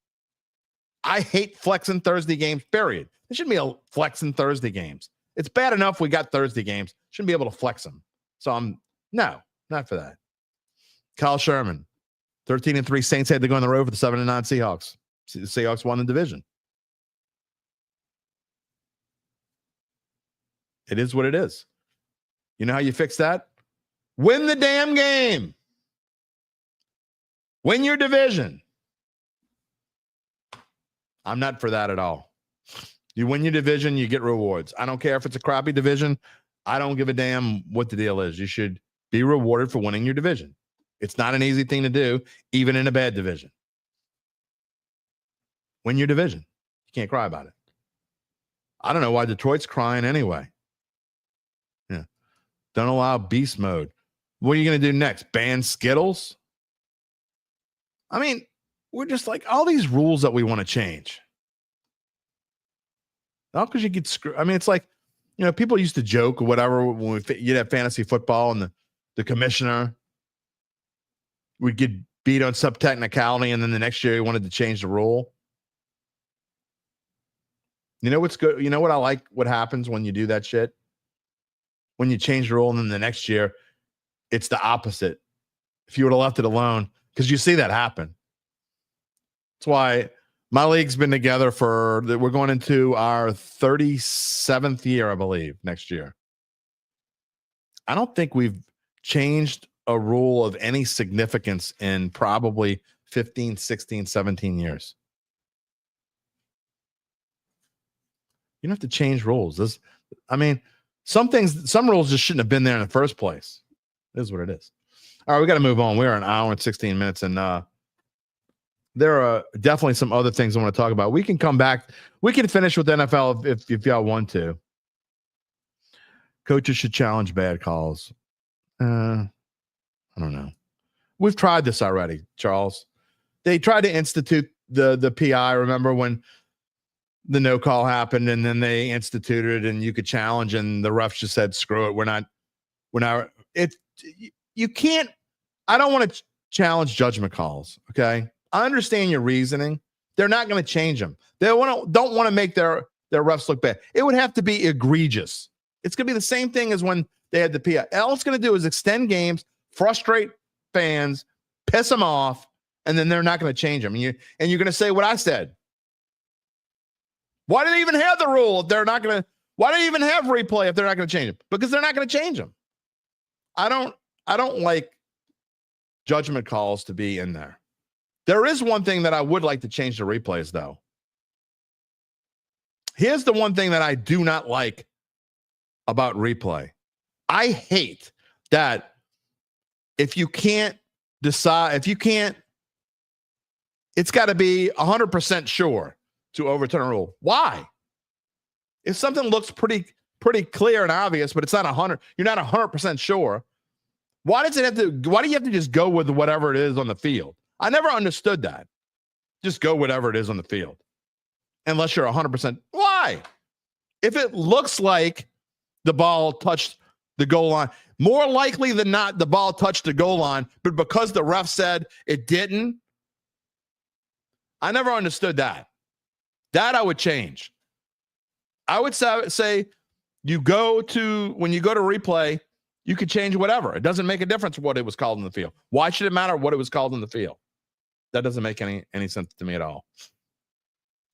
I hate flexing Thursday games, period. There shouldn't be a flexing Thursday games. It's bad enough we got Thursday games. Shouldn't be able to flex them. So no, not for that. Kyle Sherman, 13-3 Saints had to go on the road for the 7-9 Seahawks. The Seahawks won the division. It is what it is. You know how you fix that? Win the damn game. Win your division. I'm not for that at all. You win your division, you get rewards. I don't care if it's a crappy division. I don't give a damn what the deal is. You should be rewarded for winning your division. It's not an easy thing to do, even in a bad division. Win your division. You can't cry about it. I don't know why Detroit's crying anyway. Yeah. Don't allow beast mode. What are you going to do next? Ban Skittles? I mean, we're just like all these rules that we want to change. Not because you get screwed. I mean, it's like, you know, people used to joke or whatever when you'd have fantasy football and the commissioner would get beat on some technicality, and then the next year he wanted to change the rule. You know what's good? You know what I like? What happens when you do that shit? When you change the rule, and then the next year it's the opposite. If you would have left it alone, because you see that happen. That's why my league's been together we're going into our 37th year, I believe, next year. I don't think we've changed a rule of any significance in probably 15, 16, 17 years. You don't have to change rules. Some rules just shouldn't have been there in the first place. It is what it is. All right, we got to move on. We're an hour and 16 minutes, and there are definitely some other things I want to talk about. We can come back. We can finish with the NFL if y'all want to. Coaches should challenge bad calls. I don't know. We've tried this already, Charles. They tried to institute the PI. Remember when the no call happened, and then they instituted it, and you could challenge, and the refs just said, "Screw it, we're not." You can't. I don't want to challenge judgment calls. Okay, I understand your reasoning. They're not going to change them. They don't want to make their refs look bad. It would have to be egregious. It's going to be the same thing as when they had the PI. All it's going to do is extend games, frustrate fans, piss them off, and then they're not going to change them. And you're going to say what I said. Why do they even have the rule if they're not going to? Why do they even have replay if they're not going to change them? Because they're not going to change them. I don't like judgment calls to be in there. There is one thing that I would like to change the replays, though. Here's the one thing that I do not like about replay. I hate that if you can't decide, it's got to be 100% sure to overturn a rule. Why? If something looks pretty clear and obvious, but it's not 100, you're not 100% sure. Why do you have to just go with whatever it is on the field? I never understood that. Just go whatever it is on the field. Unless you're 100%. Why? If it looks like the ball touched the goal line, more likely than not, the ball touched the goal line, but because the ref said it didn't, I never understood that. That I would change. I would say when you go to replay, you could change whatever. It doesn't make a difference what it was called in the field. Why should it matter what it was called in the field? That doesn't make any sense to me at all.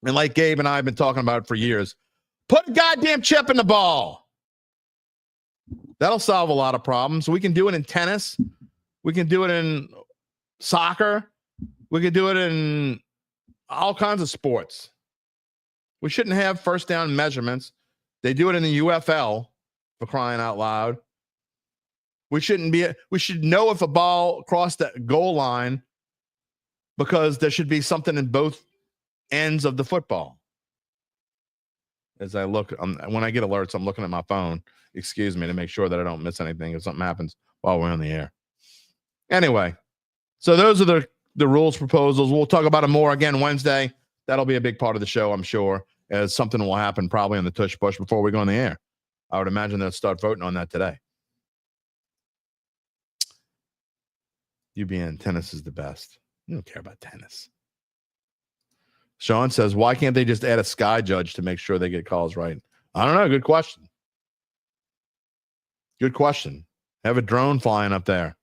And like Gabe and I have been talking about it for years, put a goddamn chip in the ball. That'll solve a lot of problems. We can do it in tennis. We can do it in soccer. We can do it in all kinds of sports. We shouldn't have first down measurements. They do it in the UFL, for crying out loud. We should know if a ball crossed that goal line because there should be something in both ends of the football. As I look, when I get alerts, I'm looking at my phone, excuse me, to make sure that I don't miss anything if something happens while we're on the air. Anyway, so those are the rules proposals. We'll talk about them more again Wednesday. That'll be a big part of the show, I'm sure, as something will happen probably on the Tush Push before we go on the air. I would imagine they'll start voting on that today. UBN, tennis is the best. You don't care about tennis. Sean says, why can't they just add a sky judge to make sure they get calls right? I don't know. Good question. Good question. Have a drone flying up there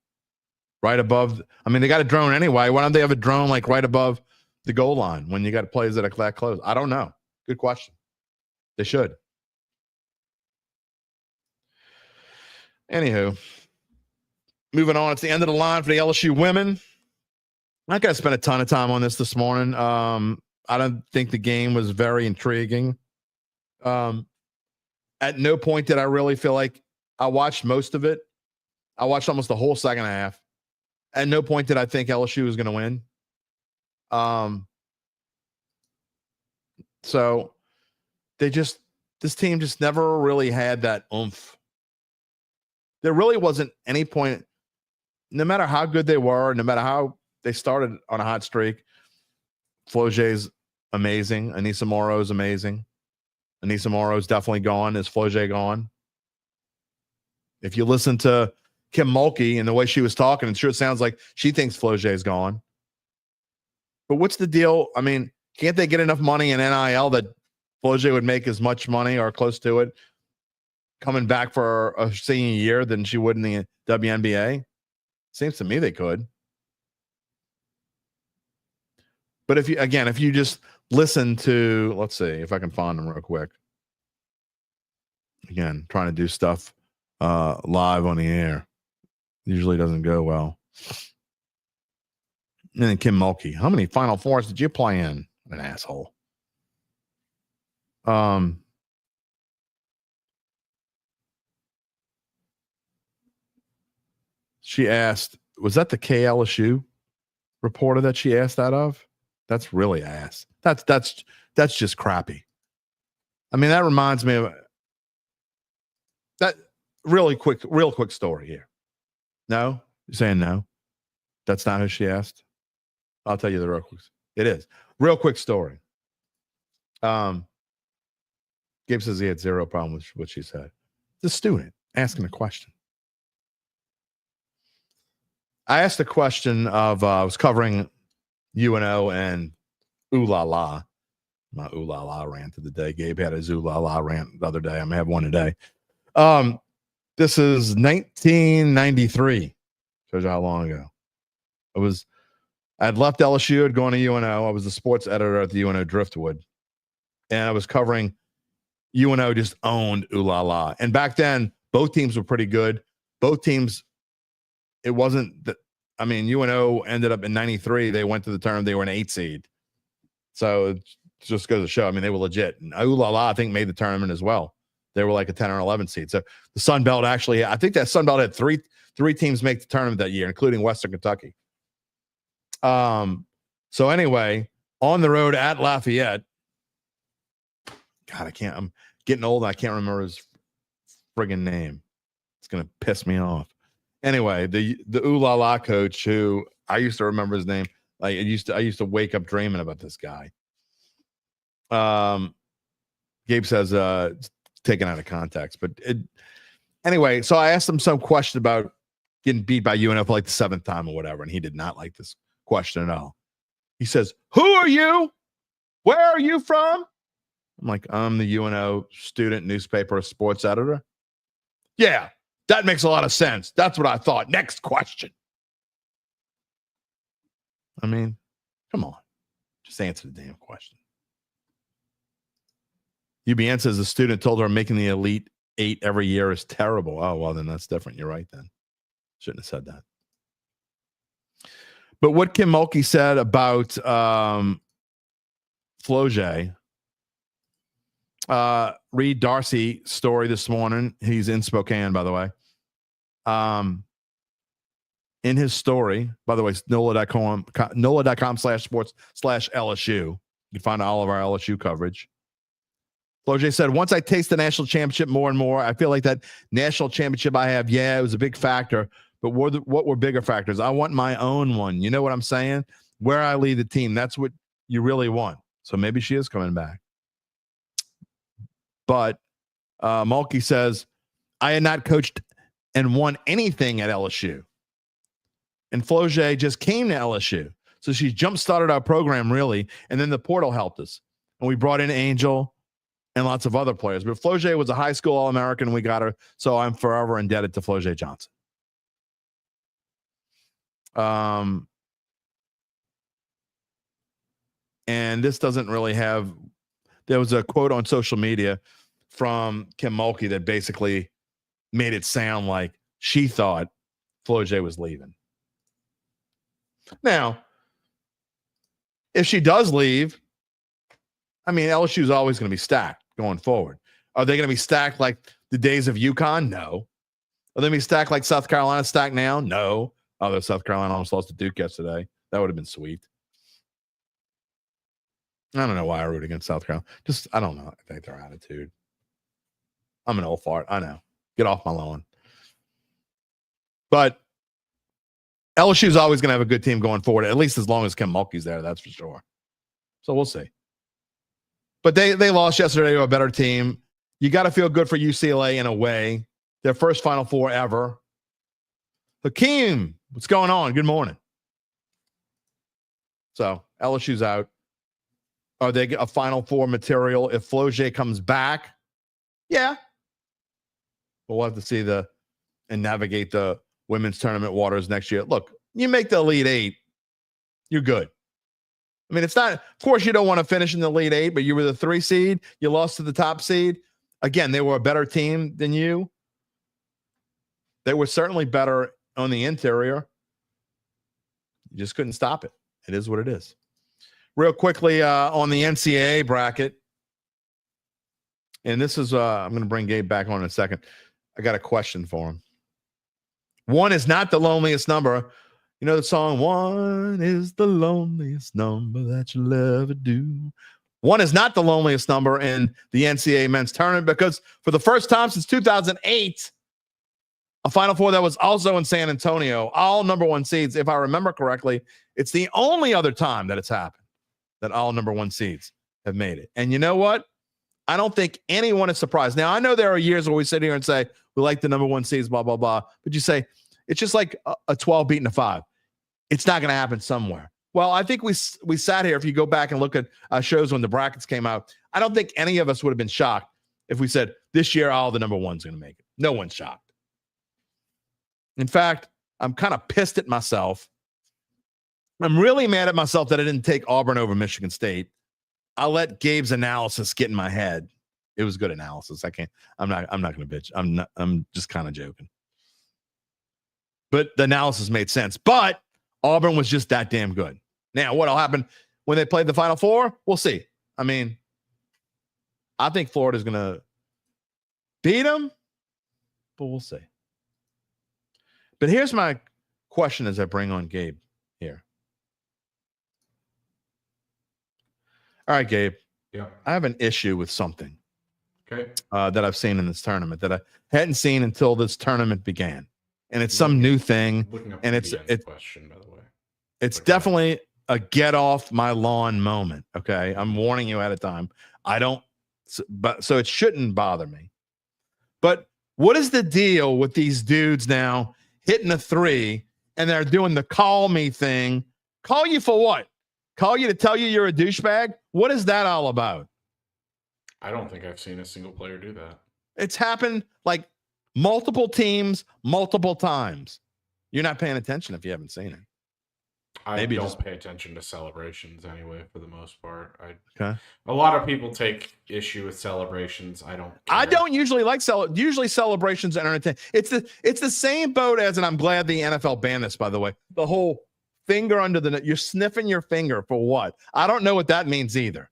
right above. I mean, they got a drone anyway. Why don't they have a drone like right above the goal line when you got plays that are that close? I don't know. Good question. They should. Anywho, moving on. It's the end of the line for the LSU women. I'm not going to spend a ton of time on this morning. I don't think the game was very intriguing. At no point did I really feel like I watched most of it. I watched almost the whole second half. At no point did I think LSU was going to win. So this team just never really had that oomph. There really wasn't any point, no matter how good they were, no matter how they started on a hot streak. Floget's amazing. Anissa Morrow's amazing. Anissa Morrow's definitely gone. Is Floget gone? If you listen to Kim Mulkey and the way she was talking, it sure sounds like she thinks Floget's gone. But what's the deal? I mean, can't they get enough money in NIL that Floget would make as much money or close to it coming back for a senior year than she would in the WNBA? Seems to me they could. But if you just listen to, let's see if I can find them real quick. Again, trying to do stuff live on the air usually doesn't go well. And then Kim Mulkey, how many Final Fours did you play in? An asshole. She asked, was that the KLSU reporter that she asked that of? That's really ass. That's just crappy. I mean, that reminds me of that real quick story here. No? You're saying no? That's not who she asked? I'll tell you the real quick. It is. Real quick story. Gabe says he had zero problem with what she said. The student asking a question. I asked a question of, I was covering UNO and ooh la la. My ooh la la rant of the day. Gabe had his ooh la la rant the other day. I'm going to have one today. This is 1993. Shows you how long ago. I had left LSU, had gone to UNO. I was the sports editor at the UNO Driftwood. And I was covering UNO just owned ooh la la. And back then, both teams were pretty good. Both teams, it wasn't that. I mean, UNO ended up in 93. They went to the tournament. They were an 8 seed. So it just goes to show. I mean, they were legit. And ooh la la, I think, made the tournament as well. They were like a 10 or 11 seed. So the Sun Belt actually, I think that Sun Belt had three teams make the tournament that year, including Western Kentucky. So anyway, on the road at Lafayette. God, I'm getting old. I can't remember his friggin' name. It's going to piss me off. Anyway, the ooh la la coach, who I used to remember his name. Like I used to wake up dreaming about this guy. Gabe says it's taken out of context, but anyway. So I asked him some question about getting beat by UNO for like the 7th time or whatever, and he did not like this question at all. He says, "Who are you? Where are you from?" I'm like, "I'm the UNO student newspaper sports editor." "Yeah, that makes a lot of sense. That's what I thought. Next question." I mean, come on. Just answer the damn question. UBN says the student told her making the Elite 8 every year is terrible. Oh, well, then that's different. You're right then. Shouldn't have said that. But what Kim Mulkey said about Floget, read Darcy's story this morning. He's in Spokane, by the way. In his story, by the way, NOLA.com/sports/LSU. You can find all of our LSU coverage. Floget said, "Once I taste the national championship more and more, I feel like that national championship I have, yeah, it was a big factor. But what were bigger factors? I want my own one. You know what I'm saying? Where I lead the team. That's what you really want." So maybe she is coming back. But Mulkey says, "I had not coached and won anything at LSU. And Floget just came to LSU. So she jump-started our program, really. And then the portal helped us. And we brought in Angel and lots of other players. But Floget was a high school All-American, and we got her. So I'm forever indebted to Floget Johnson." And this doesn't really have, there was a quote on social media from Kim Mulkey that basically made it sound like she thought Flau'jae was leaving. Now, if she does leave, I mean, LSU is always going to be stacked going forward. Are they going to be stacked like the days of UConn? No. Are they going to be stacked like South Carolina stacked now? No. Although South Carolina almost lost to Duke yesterday. That would have been sweet. I don't know why I root against South Carolina. I don't know. I think their attitude. I'm an old fart. I know. Get off my lawn. But LSU is always going to have a good team going forward, at least as long as Kim Mulkey's there, that's for sure. So we'll see. But they lost yesterday to a better team. You got to feel good for UCLA in a way. Their first Final Four ever. Hakeem, what's going on? Good morning. So LSU's out. Are they a Final Four material if Flau'jae comes back? Yeah. But we'll have to see and navigate the women's tournament waters next year. Look, you make the Elite Eight, you're good. I mean, it's not, of course, you don't want to finish in the Elite Eight, but you were the 3 seed. You lost to the top seed. Again, they were a better team than you. They were certainly better on the interior. You just couldn't stop it. It is what it is. Real quickly on the NCAA bracket, and this is, I'm going to bring Gabe back on in a second. I got a question for him. 1 is not the loneliest number. You know the song, 1 is the loneliest number that you'll ever do. 1 is not the loneliest number in the NCAA men's tournament because for the first time since 2008, a Final Four that was also in San Antonio, all number 1 seeds, if I remember correctly, it's the only other time that it's happened that all number 1 seeds have made it. And you know what? I don't think anyone is surprised. Now, I know there are years where we sit here and say, we like the number 1 seeds, blah, blah, blah. But you say, it's just like a 12 beating a 5. It's not going to happen somewhere. Well, I think we sat here. If you go back and look at shows when the brackets came out, I don't think any of us would have been shocked if we said this year all the number 1's going to make it. No one's shocked. In fact, I'm kind of pissed at myself. I'm really mad at myself that I didn't take Auburn over Michigan State. I let Gabe's analysis get in my head. It was good analysis. I'm not going to bitch. I'm just kind of joking. But the analysis made sense. But Auburn was just that damn good. Now, what'll happen when they play the Final Four? We'll see. I mean, I think Florida's going to beat them, but we'll see. But here's my question as I bring on Gabe here. All right, Gabe. Yeah. I have an issue with something. Okay. That I've seen in this tournament that I hadn't seen until this tournament began. And it's some new thing. And it's question, by the way. It's definitely a get off my lawn moment. Okay. I'm warning you ahead of time. So it shouldn't bother me. But what is the deal with these dudes now hitting a 3 and they're doing the call me thing? Call you for what? Call you to tell you you're a douchebag? What is that all about? I don't think I've seen a single player do that. It's happened like multiple teams, multiple times. You're not paying attention if you haven't seen it. I don't pay attention to celebrations anyway, for the most part. Okay. A lot of people take issue with celebrations. I don't care. I don't usually like usually celebrations are entertaining. It's the same boat as, and I'm glad the NFL banned this, by the way. The whole finger under the net. You're sniffing your finger for what? I don't know what that means either.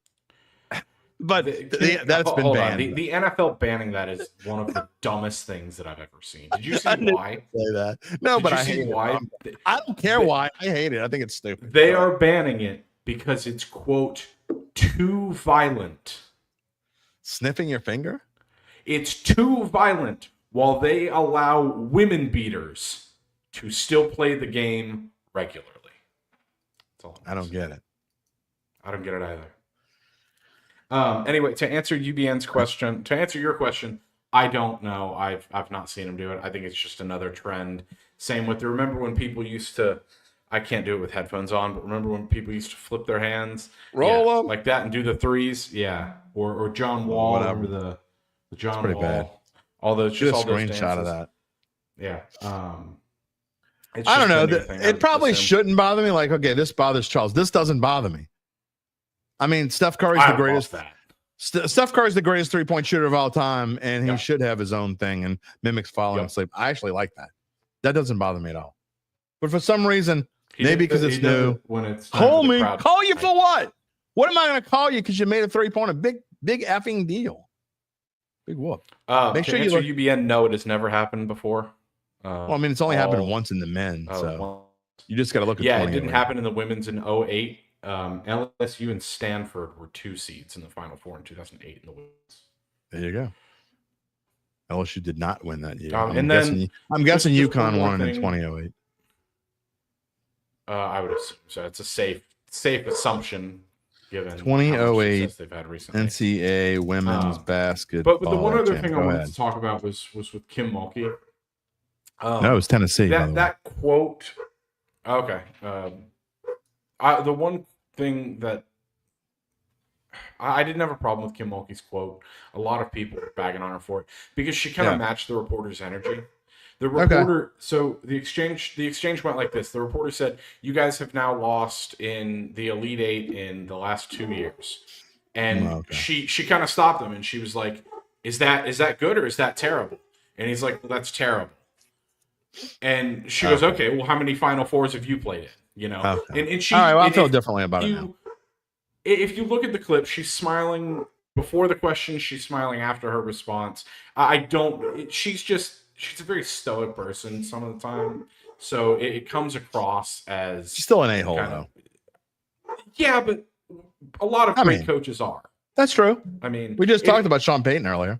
But that's been banned. The NFL banning that is one of the dumbest things that I've ever seen. Did you see why? Say that. No, but I hate why. I don't care why. I hate it. I think it's stupid. They are banning it because it's, quote, too violent. Sniffing your finger? It's too violent while they allow women beaters to still play the game regularly. That's all I don't get it. I don't get it either. Anyway, to answer UBN's question, to answer your question, I don't know. I've not seen him do it. I think it's just another trend. Same with remember when people used to, I can't do it with headphones on, but remember when people used to flip their hands, roll them like that, and do the 3s, yeah, or John Wall, whatever. Remember the John Wall, bad. All those just all those screenshot of that. Yeah. I don't know. It probably shouldn't bother me. Like, okay, this bothers Charles. This doesn't bother me. I mean, Steph Curry's the greatest. Steph Curry's the greatest 3-point shooter of all time, and he should have his own thing and mimics falling asleep. I actually like that. That doesn't bother me at all. But for some reason, maybe because it's new. When it's call me. Call you for what? What am I going to call you because you made a 3-pointer? Big effing deal. Big whoop. Make sure you UBN. No, it has never happened before. Well, I mean, it's only happened once in the men. So you just got to look at. Yeah, it didn't happen in the women's in 2008. LSU and Stanford were 2 seeds in the Final Four in 2008 in the women's. There you go. LSU did not win that year. I'm guessing UConn won in 2008. I would assume so. It's a safe assumption given 2008 they've had recently. NCAA women's basketball. But the one other thing I wanted to talk about was with Kim Mulkey. No, it was Tennessee. That quote. Okay. The one thing that I didn't have a problem with Kim Mulkey's quote. A lot of people were bagging on her for it because she kind of matched the reporter's energy. The reporter, so the exchange went like this. The reporter said, "You guys have now lost in the Elite Eight in the last 2 years," and she kind of stopped them and she was like, "Is that good or is that terrible?" And he's like, "Well, that's terrible." And she goes, "Okay, well, how many Final Fours have you played in?" You know, and she. All right, well, I feel differently about it now. If you look at the clip, she's smiling before the question. She's smiling after her response. She's a very stoic person some of the time. So it comes across as... She's still an a-hole, though. Yeah, but a lot of great coaches are. That's true. I mean... We just talked about Sean Payton earlier.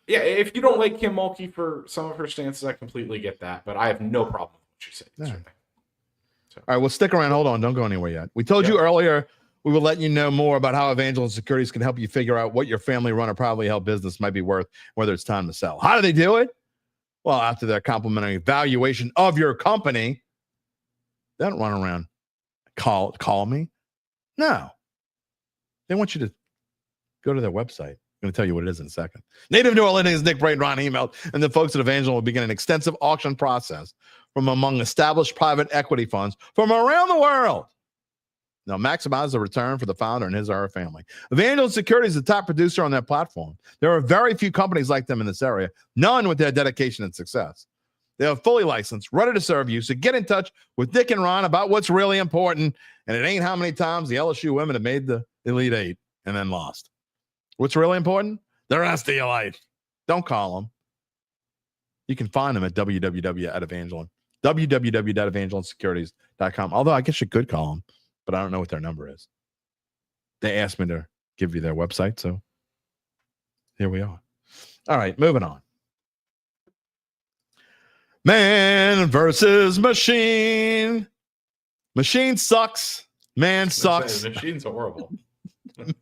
Yeah, if you don't like Kim Mulkey for some of her stances, I completely get that. But I have no problem with what she said. Yeah. All right, well, stick around. Hold on. Don't go anywhere yet. We told you earlier... We will let you know more about how Evangeline Securities can help you figure out what your family-run or privately held business might be worth, whether it's time to sell. How do they do it? Well, after their complimentary valuation of your company, they don't run around, call me. No. They want you to go to their website. I'm going to tell you what it is in a second. Native New Orleans, Nick Braden, Ron emailed, and the folks at Evangeline will begin an extensive auction process from among established private equity funds from around the world. Now, maximize the return for the founder and his or her family. Evangeline Securities is the top producer on that platform. There are very few companies like them in this area, none with their dedication and success. They are fully licensed, ready to serve you, so get in touch with Dick and Ron about what's really important, and it ain't how many times the LSU women have made the Elite Eight and then lost. What's really important? The rest of your life. Don't call them. You can find them at www.evangelinesecurities.com, although I guess you could call them. But I don't know what their number is. They asked me to give you their website, so here we are. All right, moving on. Man versus machine. Machine sucks. Man sucks. Machine's horrible.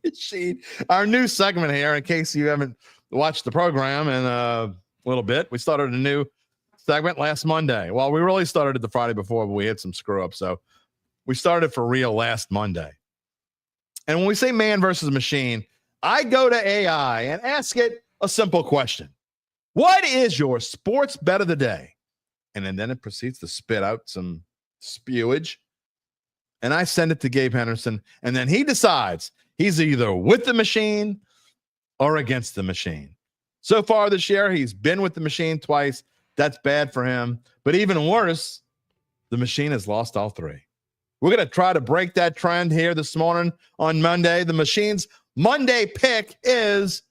Machine. Our new segment here, in case you haven't watched the program in a little bit, we started a new segment last Monday. Well, we really started it the Friday before, but we had some screw-ups, so we started for real last Monday. And when we say man versus machine, I go to AI and ask it a simple question. What is your sports bet of the day? And then it proceeds to spit out some spewage. And I send it to Gabe Henderson. And then he decides he's either with the machine or against the machine. So far this year, he's been with the machine twice. That's bad for him. But even worse, the machine has lost all 3. We're going to try to break that trend here this morning on Monday. The machine's Monday pick is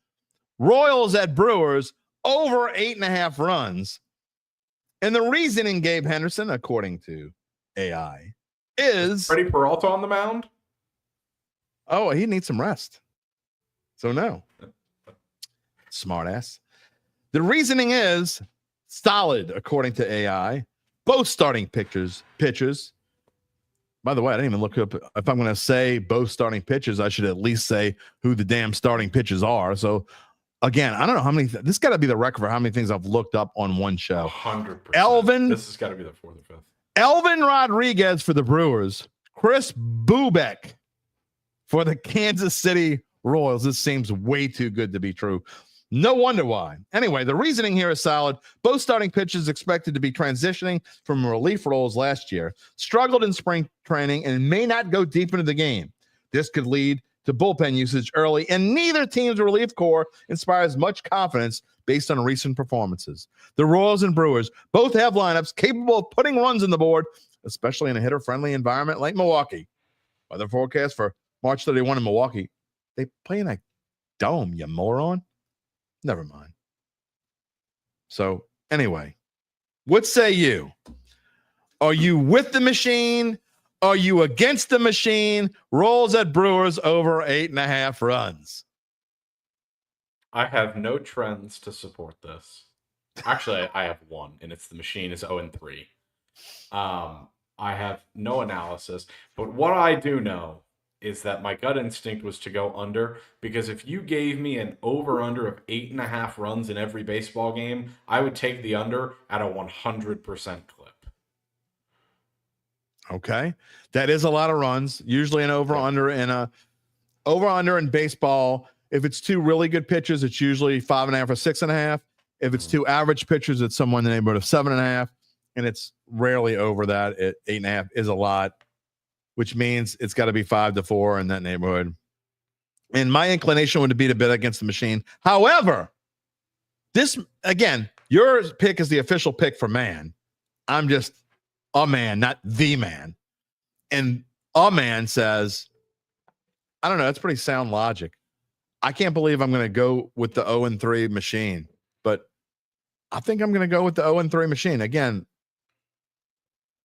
Royals at Brewers over 8.5 runs. And the reasoning, Gabe Henderson, according to AI, is... Freddie Peralta on the mound? Oh, he needs some rest. So no. Smart ass. The reasoning is solid, according to AI. Both starting pitchers. By the way, I didn't even look up. If I'm going to say both starting pitchers, I should at least say who the damn starting pitchers are. So, again, I don't know how many. This got to be the record for how many things I've looked up on one show. 100%. This has got to be the 4th or 5th. Elvin Rodriguez for the Brewers. Chris Bubeck for the Kansas City Royals. This seems way too good to be true. No wonder why. Anyway, the reasoning here is solid. Both starting pitchers expected to be transitioning from relief roles last year, struggled in spring training, and may not go deep into the game. This could lead to bullpen usage early, and neither team's relief corps inspires much confidence based on recent performances. The Royals and Brewers both have lineups capable of putting runs on the board, especially in a hitter-friendly environment like Milwaukee. Weather forecast for March 31 in Milwaukee. They play in a dome, you moron. Never mind. So, anyway, what say you? Are you with the machine? Are you against the machine? Rolls at Brewers over 8.5 runs. I have no trends to support this. Actually, I have one, and it's the machine is 0-3. I have no analysis, but what I do know is that my gut instinct was to go under, because if you gave me an over-under of 8.5 runs in every baseball game, I would take the under at a 100% clip. Okay. That is a lot of runs. Usually an over-under in baseball. If it's two really good pitchers, it's usually 5.5 or 6.5. If it's two average pitchers, it's somewhere in the neighborhood of 7.5. And it's rarely over that. 8.5 is a lot, which means it's got to be 5 to 4 in that neighborhood. And my inclination would be to bet against the machine. However, this, again, your pick is the official pick for man. I'm just a man, not the man. And a man says, I don't know, that's pretty sound logic. I can't believe I'm going to go with the 0-3 machine, but I think I'm going to go with the 0-3 machine. Again,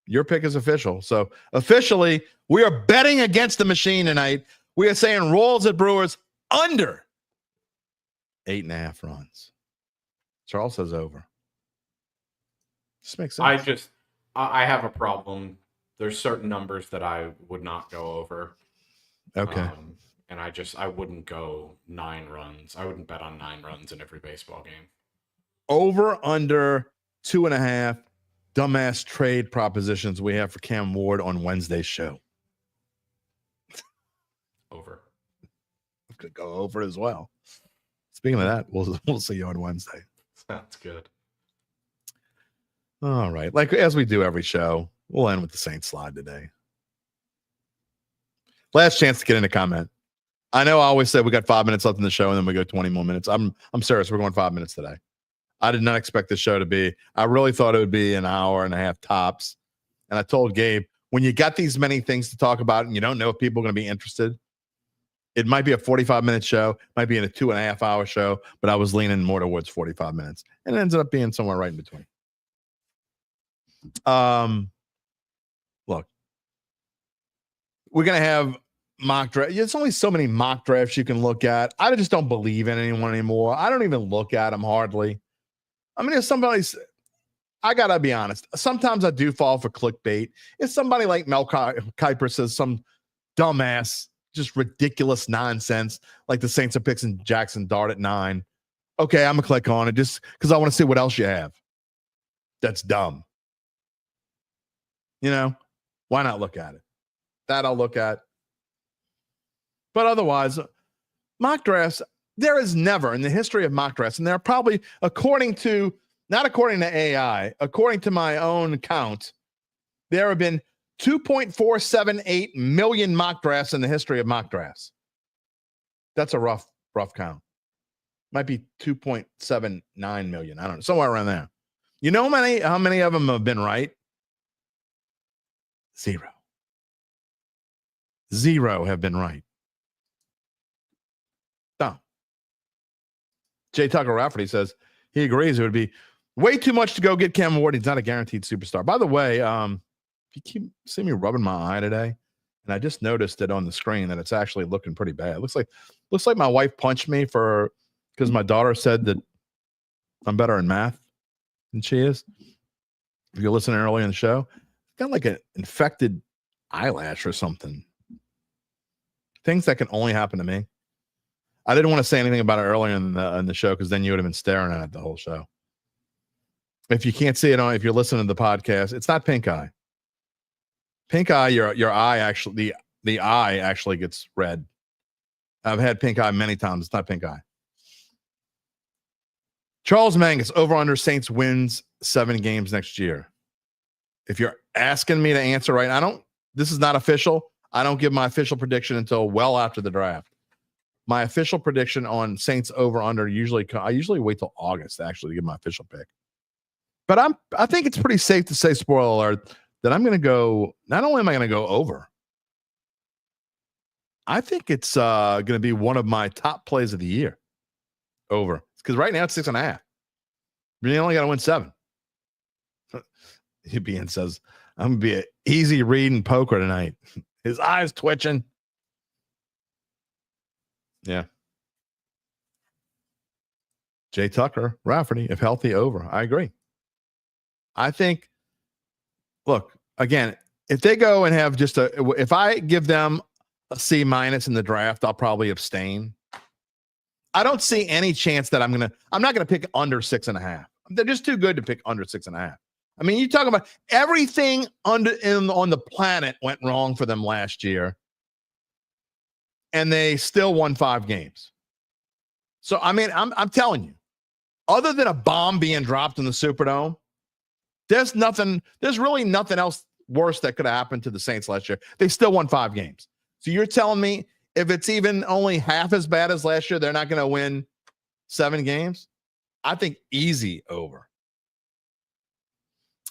your pick is official. So officially, we are betting against the machine tonight. We are saying Rolls at Brewers under 8.5 runs. Charles says over. This makes sense. I have a problem. There's certain numbers that I would not go over. Okay. And I wouldn't go 9 runs. I wouldn't bet on 9 runs in every baseball game. Over under 2.5 dumbass trade propositions we have for Cam Ward on Wednesday's show. Over. I'm going to go over as well. Speaking of that, we'll see you on Wednesday. Sounds good. All right. Like as we do every show, we'll end with the Saints slide today. Last chance to get in a comment. I know I always say we got 5 minutes left in the show and then we go 20 more minutes. I'm serious. We're going 5 minutes today. I did not expect the show to be. I really thought it would be an hour and a half tops. And I told Gabe, when you got these many things to talk about and you don't know if people are going to be interested, it might be a 45-minute show, might be in a 2.5-hour show, but I was leaning more towards 45 minutes. And it ended up being somewhere right in between. Look, we're going to have mock draft. There's only so many mock drafts you can look at. I just don't believe in anyone anymore. I don't even look at them hardly. I mean, if somebody's, I got to be honest. Sometimes I do fall for clickbait. If somebody like Mel Kiper says some dumbass, just ridiculous nonsense, like the Saints are picking Jackson Dart at 9. Okay, I'm going to click on it just because I want to see what else you have. That's dumb. You know, why not look at it? That I'll look at. But otherwise, mock drafts, there is never in the history of mock drafts, and there are probably, not according to AI, according to my own count, there have been 2.478 million mock drafts in the history of mock drafts. That's a rough count. Might be 2.79 million. I don't know, somewhere around there. You know how many of them have been right? 0. 0 have been right. No. Jay Tucker Rafferty says he agrees it would be way too much to go get Cam Ward. He's not a guaranteed superstar. By the way, you keep seeing me rubbing my eye today, and I just noticed it on the screen that it's actually looking pretty bad. It looks like my wife punched me because my daughter said that I'm better in math than she is. If you're listening early in the show, got like an infected eyelash or something. Things that can only happen to me. I didn't want to say anything about it earlier in the show because then you would have been staring at it the whole show. If you can't see it if you're listening to the podcast, it's not pink eye. Pink eye, your eye actually, the eye actually gets red. I've had pink eye many times. It's not pink eye. Charles Mangus, over under Saints wins 7 games next year. If you're asking me to answer right, this is not official. I don't give my official prediction until well after the draft. my official prediction on Saints over under I usually wait till August actually to give my official pick. But I think it's pretty safe to say, spoiler alert, that I'm going to go. Not only am I going to go over, I think it's going to be one of my top plays of the year. Over, because right now it's 6.5. You only got to win 7. UBN says, I'm going to be an easy reading poker tonight. His eyes twitching. Yeah. Jay Tucker, Rafferty, if healthy, over. I agree. I think, look, again, if they go and have if I give them a C- in the draft, I'll probably abstain. I don't see any chance that I'm not going to pick under 6.5. They're just too good to pick under 6.5. I mean, you talk about everything on the planet went wrong for them last year, and they still won 5 games. So, I mean, I'm telling you, other than a bomb being dropped in the Superdome, there's really nothing else worse that could have happened to the Saints last year. They still won 5 games. So you're telling me if it's even only half as bad as last year, they're not going to win 7 games? I think easy over.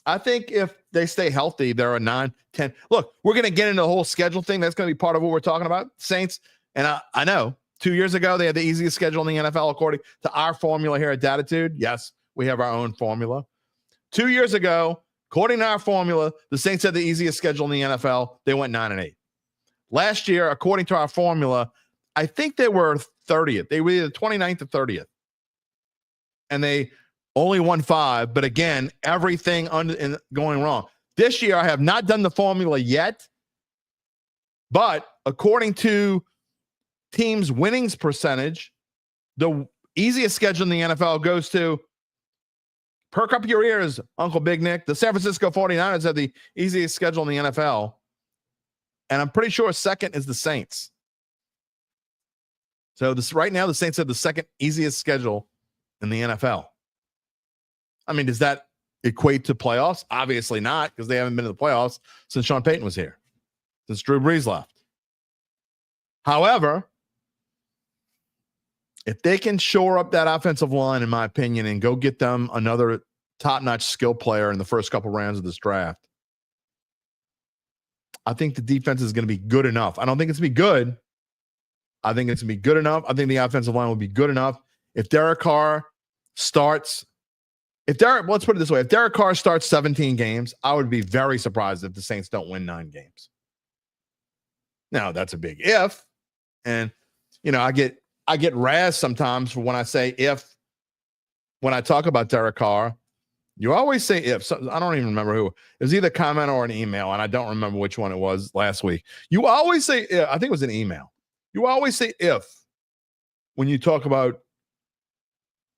I think if they stay healthy, they're a 9-10. Look, we're going to get into the whole schedule thing. That's going to be part of what we're talking about. Saints, and I know 2 years ago, they had the easiest schedule in the NFL according to our formula here at Dattitude. Yes, we have our own formula. 2 years ago, according to our formula, the Saints had the easiest schedule in the NFL. They went 9-8. Last year, according to our formula, I think they were 30th. They were either 29th or 30th. And they only won 5. But again, everything going wrong. This year, I have not done the formula yet. But according to teams' winnings percentage, the easiest schedule in the NFL goes to, perk up your ears, Uncle Big Nick, the San Francisco 49ers have the easiest schedule in the NFL. And I'm pretty sure second is the Saints. So right now, the Saints have the second easiest schedule in the NFL. I mean, does that equate to playoffs? Obviously not, because they haven't been to the playoffs since Sean Payton was here, since Drew Brees left. However, if they can shore up that offensive line, in my opinion, and go get them another top-notch skill player in the first couple rounds of this draft, I think the defense is going to be good enough. I don't think it's going to be good. I think it's going to be good enough. I think the offensive line will be good enough. If Derek Carr starts, let's put it this way. If Derek Carr starts 17 games, I would be very surprised if the Saints don't win 9 games. Now, that's a big if. And, I get razzed sometimes for when I say if, when I talk about Derek Carr. You always say if. So I don't even remember who. It was either a comment or an email, and I don't remember which one it was last week. You always say if. I think it was an email. You always say if when you talk about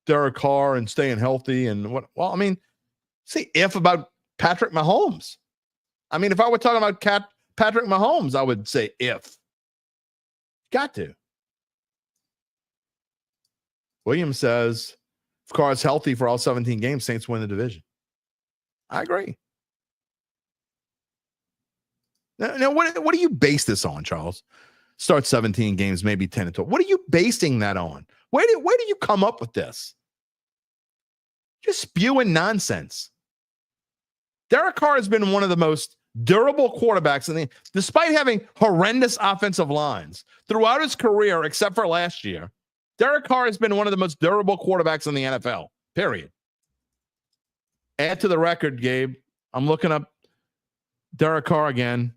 Derek Carr and staying healthy and what. Well, I mean, say if about Patrick Mahomes. I mean, if I were talking about Patrick Mahomes, I would say if. Got to. Williams says, if Carr's healthy for all 17 games, Saints win the division. I agree. Now what do you base this on, Charles? Start 17 games, maybe 10 and 12. What are you basing that on? Where do you come up with this? Just spewing nonsense. Derek Carr has been one of the most durable quarterbacks despite having horrendous offensive lines throughout his career, except for last year. Derek Carr has been one of the most durable quarterbacks in the NFL, period. Add to the record, Gabe. I'm looking up Derek Carr again.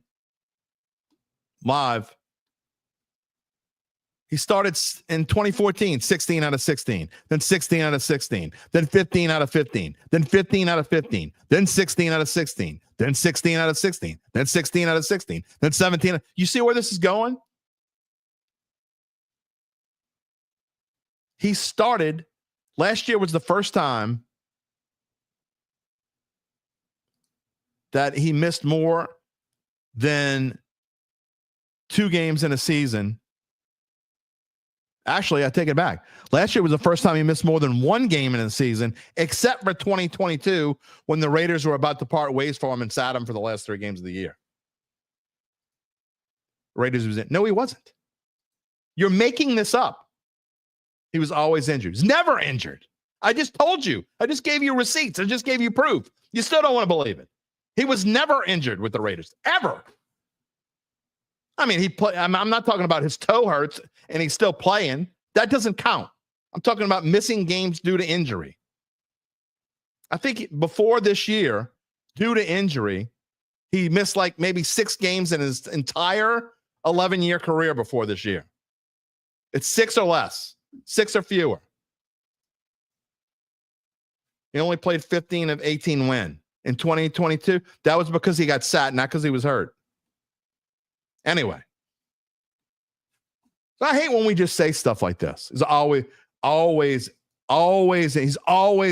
Live. He started in 2014, 16 out of 16, then 16 out of 16, then 15 out of 15, then 15 out of 15, then 16 out of 16, then 16 out of 16, then 16 out of 16, then 17. You see where this is going? He started, last year was the first time that he missed more than 2 games in a season. Actually, I take it back. Last year was the first time he missed more than 1 game in a season, except for 2022 when the Raiders were about to part ways for him and sat him for the last 3 games of the year. Raiders was in. No, he wasn't. You're making this up. He was always injured. He's never injured. I just told you. I just gave you receipts. I just gave you proof. You still don't want to believe it. He was never injured with the Raiders, ever. I mean, I'm not talking about his toe hurts and he's still playing. That doesn't count. I'm talking about missing games due to injury. I think before this year, due to injury, he missed like maybe 6 games in his entire 11-year career before this year. It's 6 or less, 6 or fewer. He only played 15 of 18 win. In 2022, that was because he got sat, not because he was hurt. Anyway. So I hate when we just say stuff like this. He's always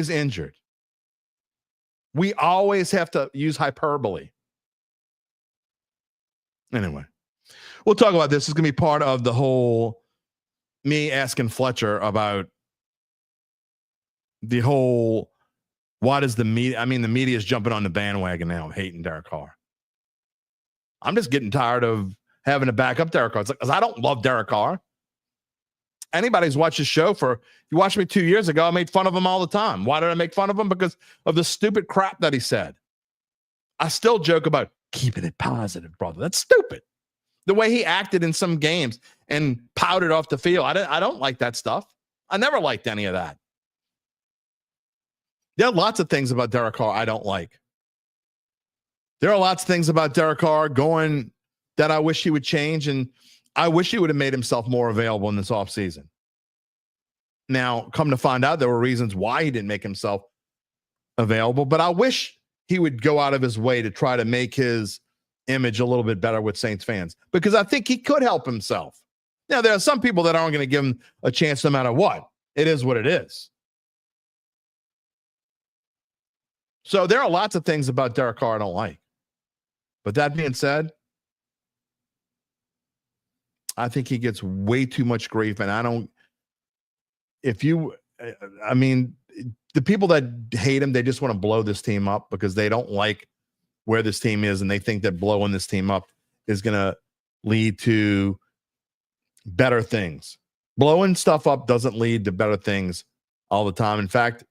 injured. We always have to use hyperbole. Anyway, we'll talk about this. It's going to be part of the whole me asking Fletcher about the whole, what is the media? I mean, the media is jumping on the bandwagon now, hating Derek Carr. I'm just getting tired of having to back up Derek Carr. It's like, because I don't love Derek Carr. Anybody who's watched the show you watched me 2 years ago, I made fun of him all the time. Why did I make fun of him? Because of the stupid crap that he said. I still joke about keeping it positive, brother. That's stupid. The way he acted in some games and pouted off the field. I don't like that stuff. I never liked any of that. There are lots of things about Derek Carr I don't like. There are lots of things about Derek Carr going that I wish he would change, and I wish he would have made himself more available in this offseason. Now, come to find out, there were reasons why he didn't make himself available, but I wish he would go out of his way to try to make his image a little bit better with Saints fans, because I think he could help himself. Now, there are some people that aren't going to give him a chance no matter what. It is what it is. So there are lots of things about Derek Carr I don't like. But that being said, I think he gets way too much grief, and the people that hate him, they just want to blow this team up because they don't like where this team is, and they think that blowing this team up is going to lead to better things. Blowing stuff up doesn't lead to better things all the time. In fact,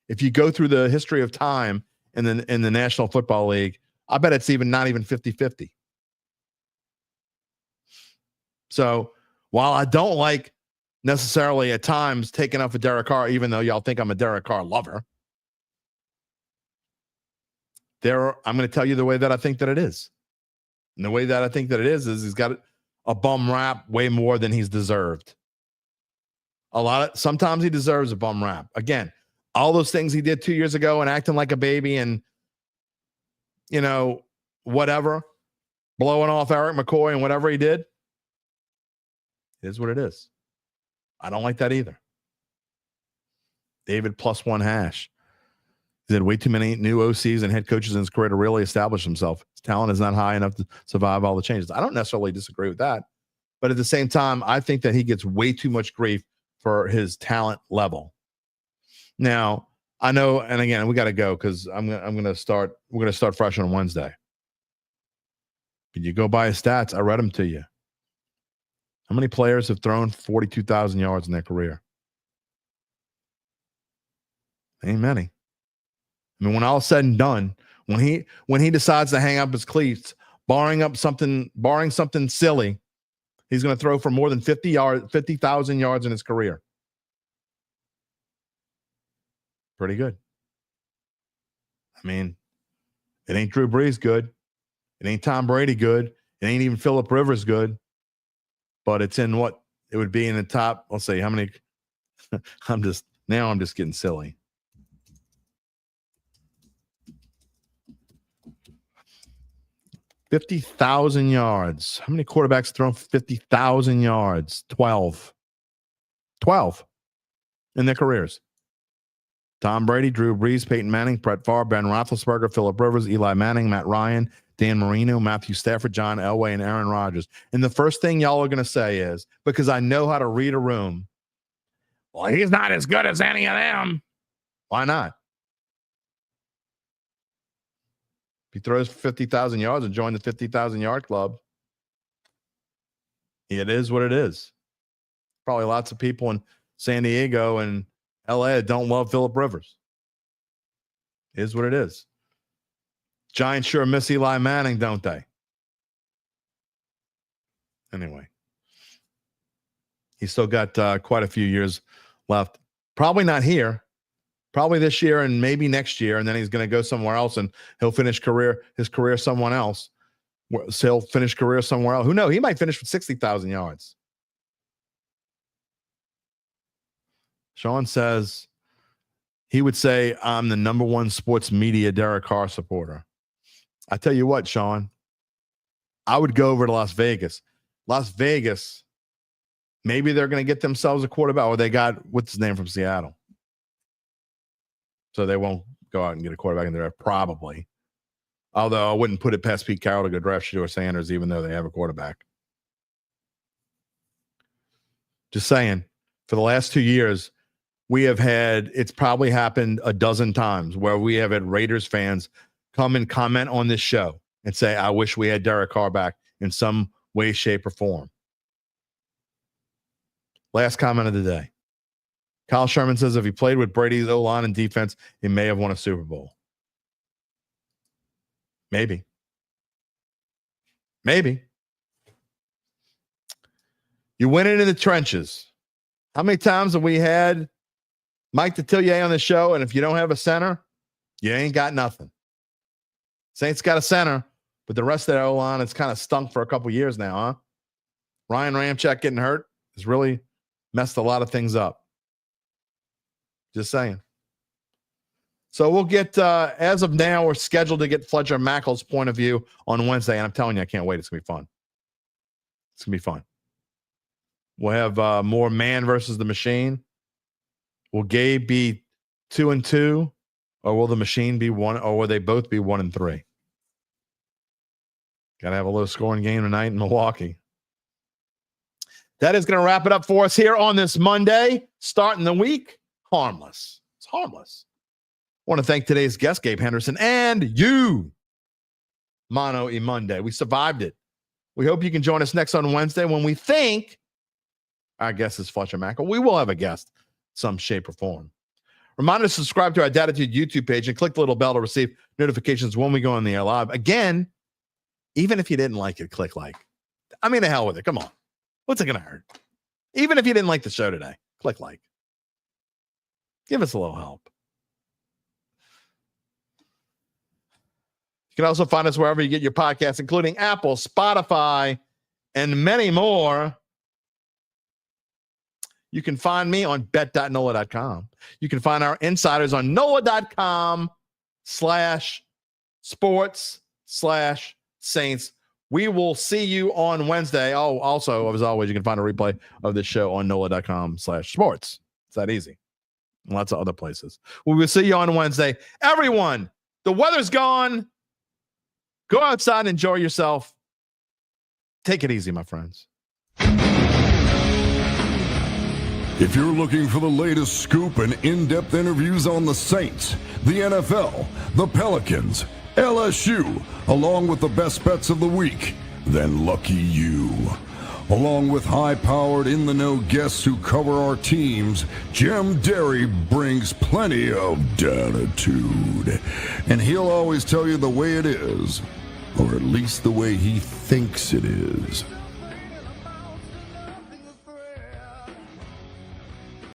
if you go through the history of time in the National Football League, I bet it's not even 50-50. So while I don't like necessarily at times taking up for Derek Carr, even though y'all think I'm a Derek Carr lover, I'm going to tell you the way that I think that it is. And the way that I think that it is he's got a bum rap way more than he's deserved. Sometimes he deserves a bum rap. Again, all those things he did 2 years ago and acting like a baby and, whatever, blowing off Eric McCoy and whatever he did, it is what it is. I don't like that either. David +1#. He's had way too many new OCs and head coaches in his career to really establish himself. His talent is not high enough to survive all the changes. I don't necessarily disagree with that. But at the same time, I think that he gets way too much grief for his talent level. Now, I know, and again, we got to go because we're going to start fresh on Wednesday. But you go by his stats, I read them to you. How many players have thrown 42,000 yards in their career? Ain't many. I mean, when all is said and done, when he decides to hang up his cleats, barring something silly, he's going to throw for more than 50,000 yards in his career. Pretty good. I mean, it ain't Drew Brees good. It ain't Tom Brady good. It ain't even Phillip Rivers good. But it's in what it would be in the top. Let's see how many. I'm just getting silly. $50,000 yards. How many quarterbacks thrown 50,000 yards? 12 in their careers. Tom Brady, Drew Brees, Peyton Manning, Brett Favre, Ben Roethlisberger, Phillip Rivers, Eli Manning, Matt Ryan, Dan Marino, Matthew Stafford, John Elway, and Aaron Rodgers. And the first thing y'all are going to say is, because I know how to read a room, well, he's not as good as any of them. Why not? If he throws for 50,000 yards and join the 50,000 yard club, it is what it is. Probably lots of people in San Diego and LA don't love Phillip Rivers. It is what it is. Giants sure miss Eli Manning, don't they? Anyway, he's still got quite a few years left. Probably not here. Probably this year and maybe next year, and then he's going to go somewhere else, and he'll finish his career someone else. So he'll finish career somewhere else. Who knows? He might finish with 60,000 yards. Sean says he would say, I'm the number one sports media Derek Carr supporter. I tell you what, Sean, I would go over to Las Vegas. Las Vegas, maybe they're going to get themselves a quarterback, or they got, what's his name from Seattle? So they won't go out and get a quarterback in the draft, probably. Although I wouldn't put it past Pete Carroll to go draft Shedeur Sanders, even though they have a quarterback. Just saying, for the last 2 years, we have had, it's probably happened a dozen times where we have had Raiders fans come and comment on this show and say, I wish we had Derek Carr back in some way, shape, or form. Last comment of the day. Kyle Sherman says if he played with Brady's O-line and defense, he may have won a Super Bowl. Maybe. You went into the trenches. How many times have we had Mike Detillier on the show, and if you don't have a center, you ain't got nothing. Saints got a center, but the rest of that O-line has kind of stunk for a couple years now, huh? Ryan Ramczyk getting hurt has really messed a lot of things up. Just saying. So we'll get, as of now, we're scheduled to get Fletcher Mackel's point of view on Wednesday, and I'm telling you, I can't wait. It's going to be fun. It's going to be fun. We'll have more man versus the machine. Will Gabe be 2-2, or will the machine be 1, or will they both be 1-3? Got to have a low scoring game tonight in Milwaukee. That is going to wrap it up for us here on this Monday, starting the week. Harmless. It's harmless. I want to thank today's guest, Gabe Henderson, and you, Mano E Monday. We survived it. We hope you can join us next on Wednesday when we think our guest is Fletcher Mackel. We will have a guest, some shape or form. Reminder to subscribe to our Dattitude YouTube page and click the little bell to receive notifications when we go on the air live. Again, even if you didn't like it, click like. I mean, the hell with it. Come on. What's it going to hurt? Even if you didn't like the show today, click like. Give us a little help. You can also find us wherever you get your podcasts, including Apple, Spotify, and many more. You can find me on bet.nola.com. You can find our insiders on nola.com/sports/Saints. We will see you on Wednesday. Oh, also, as always, you can find a replay of this show on nola.com/sports. It's that easy. And lots of other places. We will see you on Wednesday. Everyone, the weather's gone. Go outside and enjoy yourself. Take it easy, my friends. If you're looking for the latest scoop and in-depth interviews on the Saints, the NFL, the Pelicans, LSU, along with the best bets of the week, then lucky you. Along with high-powered, in-the-know guests who cover our teams, Jim Derry brings plenty of Dattitude. And he'll always tell you the way it is, or at least the way he thinks it is.